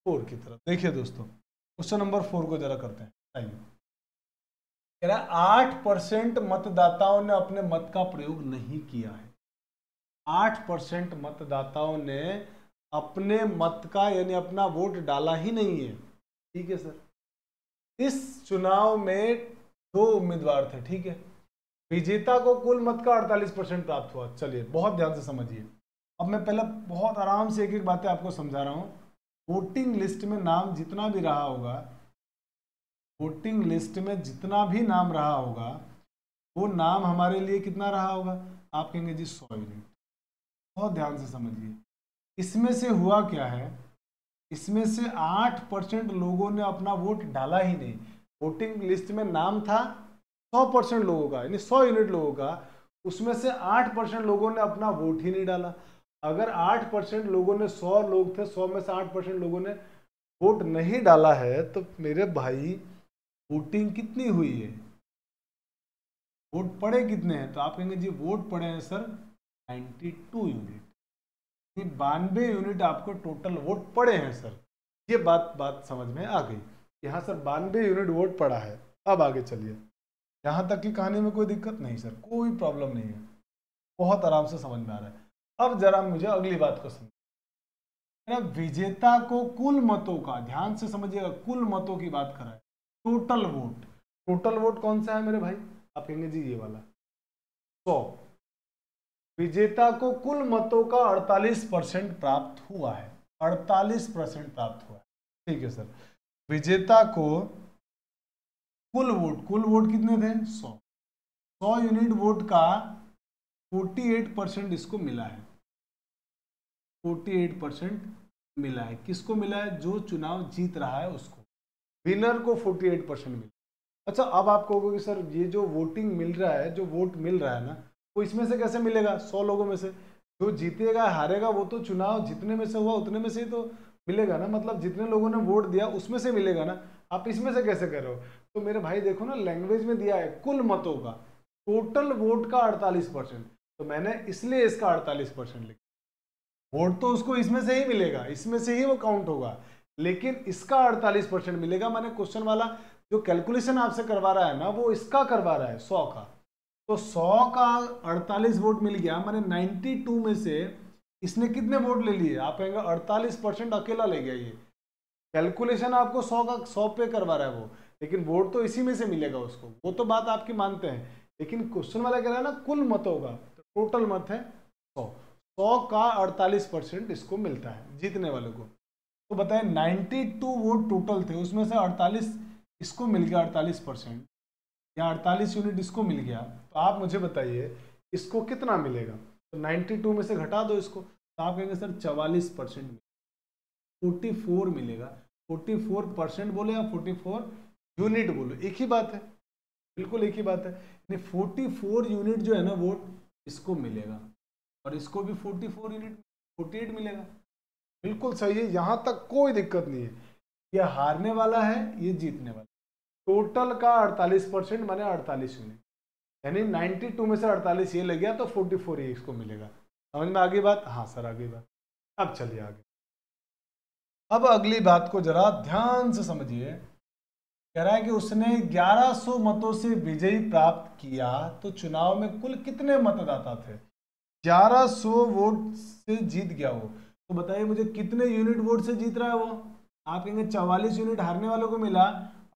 4 की तरफ। देखिए दोस्तों क्वेश्चन नंबर 4 को जरा करते हैं। आइए, कह रहा है 8% मतदाताओं ने अपने मत का प्रयोग नहीं किया है। 8% मतदाताओं ने अपने मत का यानी अपना वोट डाला ही नहीं है। ठीक है सर, इस चुनाव में 2 उम्मीदवार थे। ठीक है, विजेता को कुल मत का 48% प्राप्त हुआ। चलिए बहुत ध्यान से समझिए। अब मैं पहले बहुत आराम से एक एक बातें आपको समझा रहा हूँ। वोटिंग लिस्ट में नाम जितना भी रहा होगा, वोटिंग लिस्ट में जितना भी नाम रहा होगा वो नाम हमारे लिए कितना रहा होगा? आप कहेंगे जी 100 यूनिट। बहुत ध्यान से समझिए, इसमें से हुआ क्या है, इसमें से 8% लोगों ने अपना वोट डाला ही नहीं। वोटिंग लिस्ट में नाम था 100% लोगों का, यानी 100 यूनिट लोगों का, उसमें से 8% लोगों ने अपना वोट ही नहीं डाला। अगर 8% लोगों ने, 100 लोग थे, 100 में से 8% लोगों ने वोट नहीं डाला है, तो मेरे भाई वोटिंग कितनी हुई है, वोट पड़े कितने हैं? तो आप कहेंगे जी वोट पड़े हैं सर 92 यूनिट, 92 यूनिट आपको टोटल वोट पड़े हैं सर। ये बात समझ में आ गई। यहाँ सर 92 यूनिट वोट पड़ा है। अब आगे चलिए, यहाँ तक की कहानी में कोई दिक्कत नहीं सर, कोई प्रॉब्लम नहीं है, बहुत आराम से समझ में आ रहा है। अब जरा मुझे अगली बात को समझ, विजेता को कुल मतों का, ध्यान से समझिएगा, कुल मतों की बात कर रहा है, टोटल वोट। टोटल वोट कौन सा है मेरे भाई? आप कहेंगे जी ये वाला 100। विजेता को कुल मतों का 48% प्राप्त हुआ है, 48% प्राप्त हुआ है। ठीक है सर, विजेता को कुल वोट कितने थे? 100। 100 यूनिट वोट का 48% इसको मिला है, 48% मिला है। किसको मिला है? जो चुनाव जीत रहा है उसको, विनर को 48% मिला। अच्छा, अब आप कहोगे कि सर ये जो वोटिंग मिल रहा है, जो वोट मिल रहा है ना, वो इसमें से कैसे मिलेगा? 100 लोगों में से जो जीतेगा हारेगा वो तो चुनाव जितने में से हुआ उतने में से ही तो मिलेगा ना, मतलब जितने लोगों ने वोट दिया उसमें से मिलेगा ना। आप इसमें से कैसे कह रहे हो? तो मेरे भाई देखो ना, लैंग्वेज में दिया है कुल मतों का, टोटल वोट का 48%, तो मैंने इसलिए इसका 48% लिखा। वोट तो उसको इसमें से ही मिलेगा, इसमें से ही वो काउंट होगा, लेकिन इसका 48% मिलेगा। मैंने क्वेश्चन वाला जो कैलकुलेशन आपसे करवा रहा है ना, वो इसका करवा रहा है 100 का, तो 100 का 48 वोट मिल गया, मैंने 92 में से इसने कितने वोट ले लिए? आप कहेंगे 48% अकेला ले गया। ये कैलकुलेशन आपको 100 का 100 पे करवा रहा है वो, लेकिन वोट तो इसी में से मिलेगा उसको, वो तो बात आपकी मानते हैं। लेकिन क्वेश्चन वाला कह रहा है ना कुल मतों का, तो टोटल मत है 100, 100 का 48% इसको मिलता है जीतने वाले को। तो बताएं 92 वोट टोटल थे, उसमें से 48 इसको मिल गया, 48% या 48 यूनिट इसको मिल गया। तो आप मुझे बताइए इसको कितना मिलेगा? तो 92 में से घटा दो इसको, तो आप कहेंगे सर 44%, 44 मिलेगा। 44% बोले या 44 यूनिट बोलो, एक ही बात है। बिल्कुल एक ही बात है, यानी 44 यूनिट जो है ना वोट इसको मिलेगा और इसको भी 44 यूनिट 48 मिलेगा। बिल्कुल सही है, यहाँ तक कोई दिक्कत नहीं है। ये हारने वाला है, ये जीतने वाला। टोटल का 48% माने 48 यूनिट, यानी 92 में से 48 ये लग गया तो 44 ये इसको मिलेगा। समझ में आ गई बात? हाँ सर आ गई बात। अब चलिए आगे। अब अगली बात को जरा ध्यान से समझिए। कह रहा है कि उसने 1100 मतों से विजयी प्राप्त किया तो चुनाव में कुल कितने मतदाता थे? 1100 वोट से जीत गया वो, तो बताइए मुझे कितने यूनिट वोट से जीत रहा है वो? आप कहेंगे 44 यूनिट हारने वालों को मिला,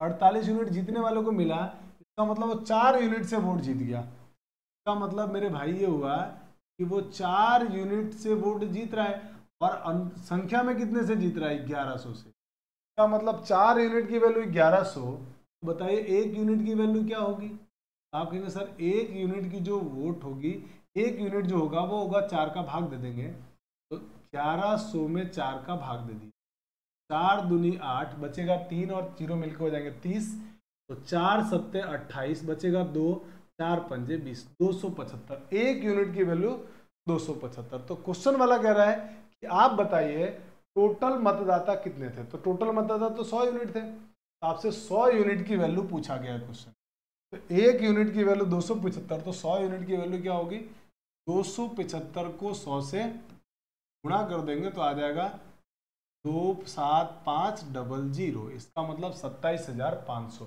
48 यूनिट जीतने वालों को मिला, इसका मतलब वो 4 यूनिट से वोट जीत गया। इसका मतलब मेरे भाई ये हुआ कि वो 4 यूनिट से वोट जीत रहा है और संख्या में कितने से जीत रहा है? 1100 से। इसका मतलब 4 यूनिट की वैल्यू 1100, बताइए 1 यूनिट की वैल्यू क्या होगी? आप कहेंगे सर 1 यूनिट की जो वोट होगी, 1 यूनिट जो होगा वो होगा 4 का भाग दे देंगे, तो 1100 में 4 का भाग दे दिए, 4 दूनी 8, बचेगा 3 और 0 मिलकर हो जाएंगे 30, तो 4 सत्ते 28, बचेगा 2, 4 पंजे 20, 275। 1 यूनिट की वैल्यू 275। तो क्वेश्चन वाला कह रहा है कि आप बताइए टोटल मतदाता कितने थे? तो टोटल मतदाता तो 100 यूनिट थे, तो आपसे 100 यूनिट की वैल्यू पूछा गया है क्वेश्चन। तो 1 यूनिट की वैल्यू 275, तो 100 यूनिट की वैल्यू क्या होगी? 275 को 100 से गुणा कर देंगे तो आ जाएगा 27500, इसका मतलब 27,500।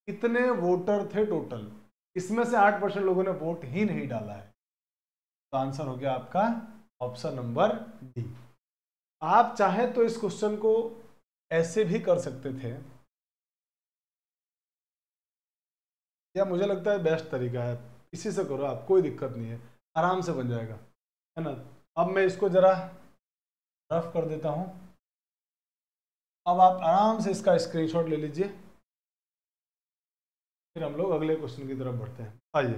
कितने वोटर थे टोटल? इसमें से 8% लोगों ने वोट ही नहीं डाला है, तो आंसर हो गया आपका ऑप्शन नंबर डी। आप चाहे तो इस क्वेश्चन को ऐसे भी कर सकते थे, या मुझे लगता है बेस्ट तरीका है इसी से करो आप, कोई दिक्कत नहीं है, आराम से बन जाएगा, है ना। अब मैं इसको जरा रफ कर देता हूं, अब आप आराम से इसका स्क्रीनशॉट ले लीजिए, फिर हम लोग अगले क्वेश्चन की तरफ बढ़ते हैं। आइए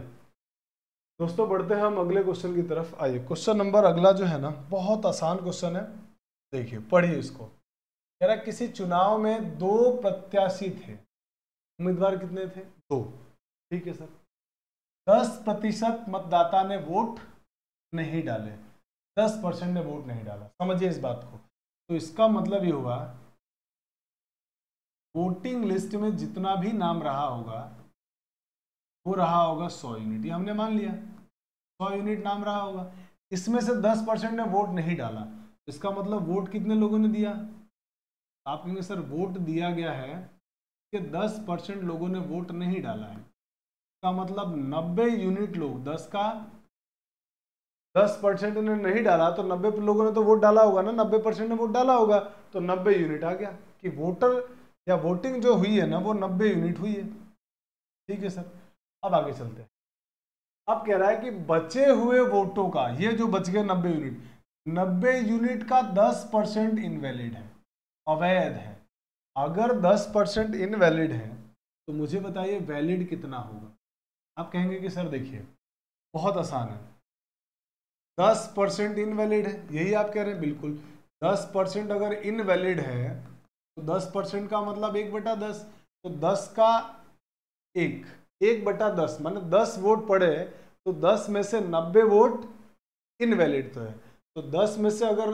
दोस्तों बढ़ते हैं हम अगले क्वेश्चन की तरफ। आइए क्वेश्चन नंबर अगला जो है ना बहुत आसान क्वेश्चन है, देखिए पढ़िए इसको। कह रहा किसी चुनाव में 2 प्रत्याशी थे, उम्मीदवार कितने थे? 2, ठीक है सर। 10% मतदाता ने वोट नहीं डाले, 10% ने वोट नहीं डाला, समझिए इस बात को। तो इसका मतलब ये हुआ वोटिंग लिस्ट में जितना भी नाम रहा होगा वो रहा होगा 100 यूनिट, ये हमने मान लिया 100 यूनिट नाम रहा होगा। इसमें से 10% ने वोट नहीं डाला, इसका मतलब वोट कितने लोगों ने दिया? आप कहेंगे सर वोट दिया गया है कि 10% लोगों ने वोट नहीं डाला है, इसका मतलब 90 यूनिट लोग, 10% ने नहीं डाला तो 90 लोगों ने तो वोट डाला होगा ना, 90% ने वोट डाला होगा, तो 90 यूनिट आ गया कि वोटर या वोटिंग जो हुई है ना वो 90 यूनिट हुई है, ठीक है सर। अब आगे चलते हैं। अब कह रहा है कि बचे हुए वोटों का, ये जो बच गए 90 यूनिट, 90 यूनिट का 10% इनवैलिड है, अवैध है। अगर 10% इनवैलिड है तो मुझे बताइए वैलिड कितना होगा? आप कहेंगे कि सर देखिए बहुत आसान है, 10% इनवैलिड है, यही आप कह रहे हैं, बिल्कुल 10% अगर इनवैलिड है तो 10% का मतलब 1/10, तो 10 का 1/10 माने 10 वोट पड़े तो 10 में से 90 वोट इनवैलिड तो है, तो 10 में से अगर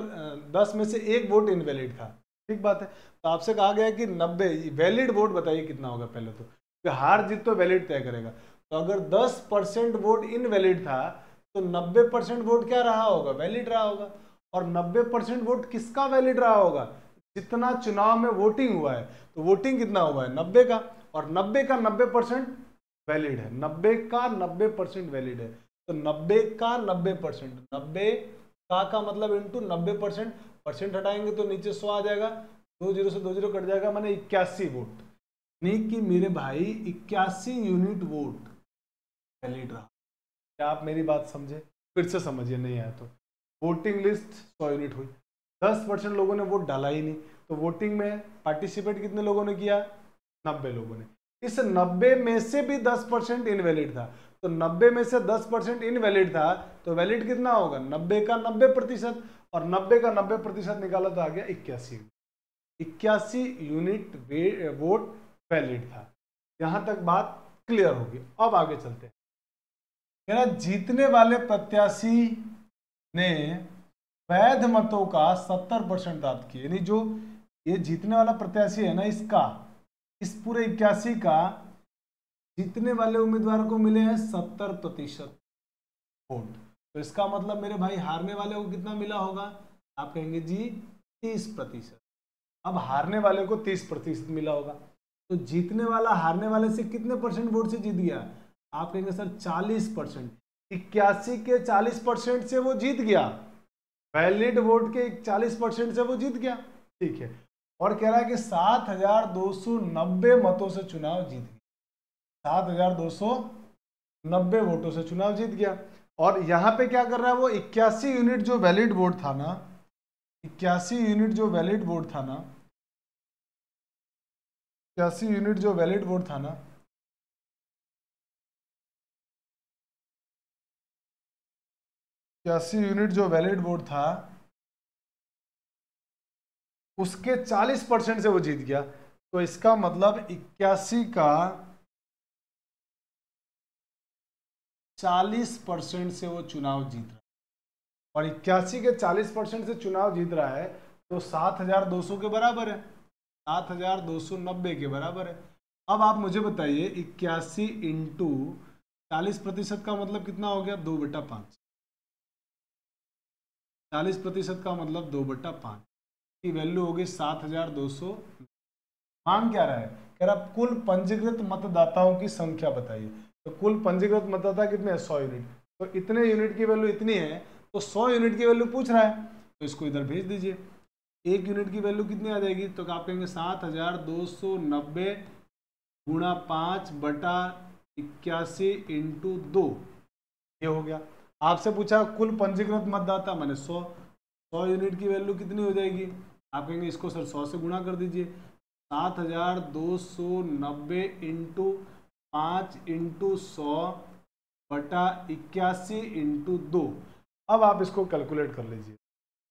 10 में से 1 वोट इनवैलिड था, ठीक बात है। तो आपसे कहा गया है कि 90 वैलिड वोट बताइए कितना होगा पहले तो हार जीत तो वैलिड तय करेगा। तो अगर 10% वोट इनवैलिड था तो 90% वोट क्या रहा होगा? वैलिड रहा होगा। और 90% वोट किसका वैलिड रहा होगा? जितना चुनाव में वोटिंग हुआ है, तो वोटिंग कितना हुआ है? 90 का, और 90 का 90% वैलिड है, 90 का 90% वैलिड है, तो 90 का 90%, 90 का मतलब इंटू 90%, परसेंट हटाएंगे तो नीचे 100 आ जाएगा, 2 0 से 2 0 कट जाएगा, माने 81 वोट, नहीं कि मेरे भाई 81 यूनिट वोट वैलिड रहा। क्या आप मेरी बात समझे? फिर से समझिए नहीं आया तो। वोटिंग लिस्ट 100 यूनिट हुई, 10% लोगों ने वोट डाला ही नहीं, तो वोटिंग में पार्टिसिपेट कितने लोगों ने किया? 90 लोगों ने। इस 90 में से भी 10% इनवैलिड था, तो 90 में से 10% इनवैलिड था तो वैलिड कितना होगा? 90 का 90%, और 90 का 90% निकाला तो आ गया 81 यूनिट वोट वैलिड था। यहां तक बात क्लियर होगी। अब आगे चलते हैं। कह रहा जीतने वाले प्रत्याशी ने वैध मतों का 70% प्राप्त किए, यानी जो ये जीतने वाला प्रत्याशी है ना, इसका इस पूरे 81 का जीतने वाले उम्मीदवार को मिले हैं 70% वोट। तो इसका मतलब मेरे भाई हारने वाले को कितना मिला होगा? आप कहेंगे जी 30%। अब हारने वाले को 30% मिला होगा, तो जीतने वाला हारने वाले से कितने परसेंट वोट से जीत गया? आप कहेंगे सर 40%। 81 के 40% से वो जीत गया, वैलिड वोट के 40% से वो जीत गया, ठीक है। और कह रहा है कि 7290 मतों से चुनाव जीत गया, 7290 वोटों से चुनाव जीत गया। और यहां पे क्या कर रहा है वो, 81 यूनिट जो वैलिड वोट था ना, 81 यूनिट जो वैलिड वोट था ना, 81 यूनिट जो वैलिड वोट था ना, यूनिट जो वैलिड वोट था उसके 40% से वो जीत गया। तो इसका मतलब 81 का 40% से वो चुनाव जीत रहा है, और 81 के 40% से चुनाव जीत रहा है, तो 7200 के बराबर है, 7290 के बराबर है। अब आप मुझे बताइए 81 इंटू 40% का मतलब कितना हो गया? 2/5। 40% का मतलब 2/5 की वैल्यू होगी 7200। मांग क्या रहा है? कह रहा कुल पंजीकृत मतदाताओं की संख्या बताइए। तो कुल पंजीकृत मतदाता कितने हैं? 100 यूनिट। तो इतने यूनिट की वैल्यू इतनी है, तो 100 यूनिट की वैल्यू पूछ रहा है, तो इसको इधर भेज दीजिए। एक यूनिट की वैल्यू कितनी आ जाएगी? तो आप कहेंगे 7290 गुणा 5/81 इंटू 2, ये हो गया। आपसे पूछा कुल पंजीकृत मतदाता, मैंने 100 यूनिट की वैल्यू कितनी हो जाएगी? आप कहेंगे इसको सर 100 से गुणा कर दीजिए, 7290 इंटू 5 इंटू 100/81 इंटू 2। अब आप इसको कैलकुलेट कर लीजिए।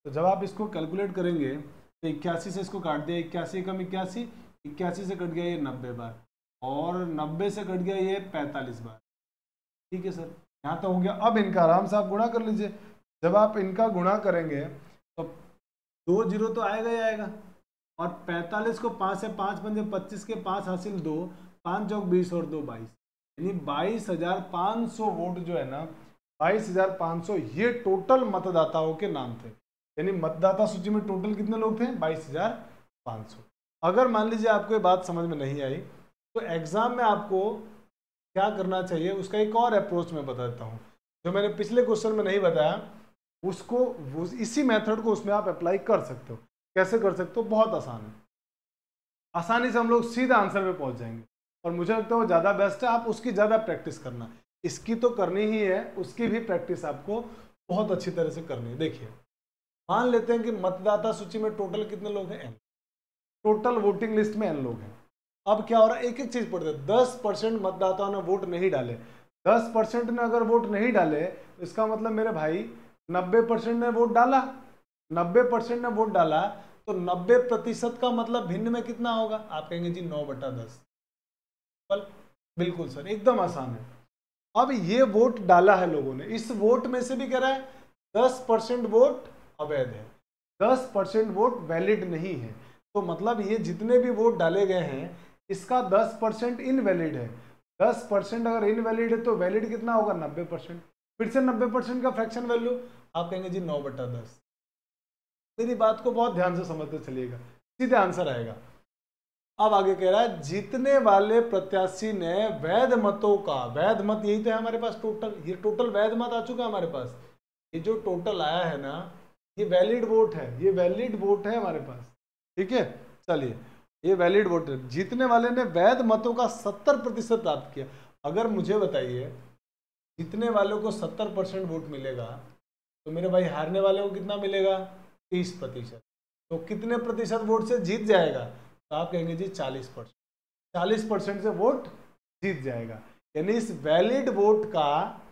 तो जब आप इसको कैलकुलेट करेंगे तो 81 से इसको काट दिया, 81 कम 81, 81 से कट गया ये 90 बार, और 90 से कट गया ये 45 बार, ठीक है सर, यहाँ तो हो गया। अब इनका आराम से आप गुणा कर लीजिए। जब आप इनका गुणा करेंगे तो 2 जीरो तो आएगा ही आएगा, और 45 को 5 से 5 पंजे 25 के 5 हासिल 2, 5 चौक 20 और 2 22, यानी 22,500 वोट जो है ना, 22,500 ये टोटल मतदाताओं के नाम थे। यानी मतदाता सूची में टोटल कितने लोग थे? 22,500। अगर मान लीजिए आपको ये बात समझ में नहीं आई, तो एग्जाम में आपको क्या करना चाहिए उसका एक और अप्रोच मैं बता देता हूँ, जो मैंने पिछले क्वेश्चन में नहीं बताया, उसको इसी मेथड को उसमें आप अप्लाई कर सकते हो। कैसे कर सकते हो? बहुत आसान है, आसानी से हम लोग सीधा आंसर पे पहुंच जाएंगे, और मुझे लगता है वो ज़्यादा बेस्ट है। आप उसकी ज़्यादा प्रैक्टिस करना, इसकी तो करनी ही है, उसकी भी प्रैक्टिस आपको बहुत अच्छी तरह से करनी है। देखिए, मान लेते हैं कि मतदाता सूची में टोटल कितने लोग हैं? n। टोटल वोटिंग लिस्ट में n लोग हैं। अब क्या हो रहा है, एक एक चीज पढ़ते हैं। 10% मतदाताओं ने वोट नहीं डाले, 10% ने अगर वोट नहीं डाले तो इसका मतलब मेरे भाई 90% ने वोट डाला, 90% ने वोट डाला, तो 90% का मतलब भिन्न में कितना होगा? आप कहेंगे जी 9/10। बिल्कुल सर, एकदम आसान है। अब ये वोट डाला है लोगों ने, इस वोट में से भी कह रहा है 10% वोट अवैध है, 10% वोट वैलिड नहीं है। तो मतलब ये जितने भी वोट डाले गए हैं इसका 10% इनवैलिड है। 10% अगर इनवैलिड है तो वैलिड कितना होगा? 90%। फिर से 90% का फ्रैक्शन वैल्यू, आप कहेंगे जी 9/10। मेरी बात को बहुत ध्यान से समझते चलिएगा, सीधे आंसर आएगा। अब आगे कह रहा है जीतने वाले प्रत्याशी ने वैध मतों का, वैध मत यही थे हमारे पास टोटल, ये टोटल वैध मत आ चुका है हमारे पास। ये जो टोटल आया है ना, ये वैलिड वोट है, ये वैलिड वोट है हमारे पास, ठीक है। चलिए, ये वैलिड वोट है। जीतने वाले ने वैध मतों का 70% प्राप्त किया। अगर मुझे बताइए जीतने वालों को 70% वोट मिलेगा, तो मेरे भाई हारने वाले को कितना मिलेगा? 30%। तो कितने प्रतिशत वोट से जीत जाएगा? तो आप कहेंगे जी 40%। 40% से वोट जीत जाएगा, यानी इस वैलिड वोट का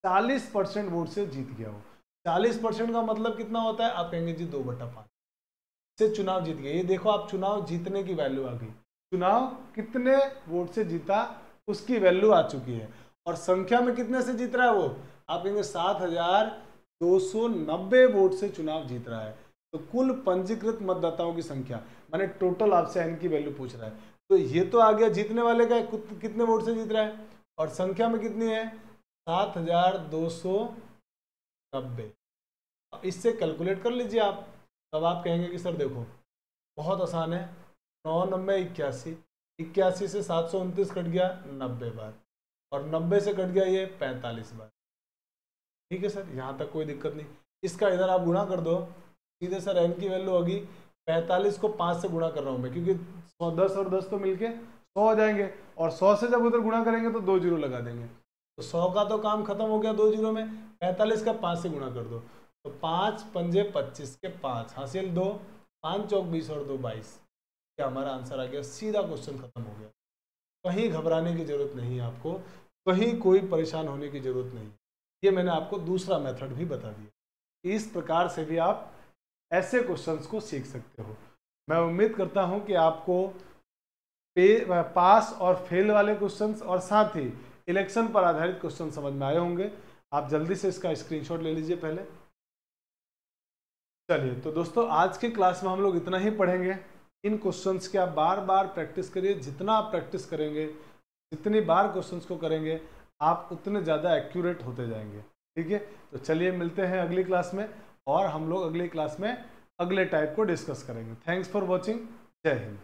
40% वोट से जीत गया हो। 40% का मतलब कितना होता है? आप कहेंगे जी 2/5 से चुनाव जीत गया। ये देखो, आप चुनाव जीतने की वैल्यू आ गई, चुनाव कितने वोट से जीता? उसकी वैल्यू आ चुकी है। और संख्या में कितने से जीत रहा है वो, आप कहेंगे 7290 वोट से चुनाव जीत रहा है। तो कुल पंजीकृत मतदाताओं की संख्या माने टोटल आपसे एन की वैल्यू पूछ रहा है, तो ये तो आ गया जीतने वाले का कितने वोट से जीत रहा है, और संख्या में कितनी है 7290। इससे कैलकुलेट कर लीजिए आप। तब आप कहेंगे कि सर देखो बहुत आसान है, 9 9 81, 81 से 729 कट गया 90 बार, और 90 से कट गया ये 45 बार। ठीक है सर, यहाँ तक कोई दिक्कत नहीं। इसका इधर आप गुणा कर दो सीधे, सर एन की वैल्यू होगी 45 को 5 से गुणा कर रहा हूँ मैं, क्योंकि 10 और 10 तो मिलके 100 हो जाएंगे, और 100 से जब उधर गुणा करेंगे तो 2 जीरो लगा देंगे, तो 100 का तो काम खत्म हो गया 2 जीरो में। 45 का 5 से गुणा कर दो, तो 5 पंजे 25 के 5 हासिल 2, 5 चौक 20 और 2 22। क्या हमारा आंसर आ गया, सीधा क्वेश्चन खत्म हो गया। कहीं घबराने की जरूरत नहीं है आपको, कहीं कोई परेशान होने की जरूरत नहीं। ये मैंने आपको दूसरा मेथड भी बता दिया। इस प्रकार से भी आप ऐसे क्वेश्चंस को सीख सकते हो। मैं उम्मीद करता हूं कि आपको पास और फेल वाले क्वेश्चंस और साथ ही इलेक्शन पर आधारित क्वेश्चन समझ में आए होंगे। आप जल्दी से इसका स्क्रीनशॉट ले लीजिए पहले। चलिए तो दोस्तों, आज के क्लास में हम लोग इतना ही पढ़ेंगे। इन क्वेश्चंस की आप बार बार प्रैक्टिस करिए। जितना आप प्रैक्टिस करेंगे, जितनी बार क्वेश्चंस को करेंगे, आप उतने ज़्यादा एक्यूरेट होते जाएंगे। ठीक है, तो चलिए मिलते हैं अगली क्लास में, और हम लोग अगली क्लास में अगले टाइप को डिस्कस करेंगे। Thanks for watching. जय हिंद।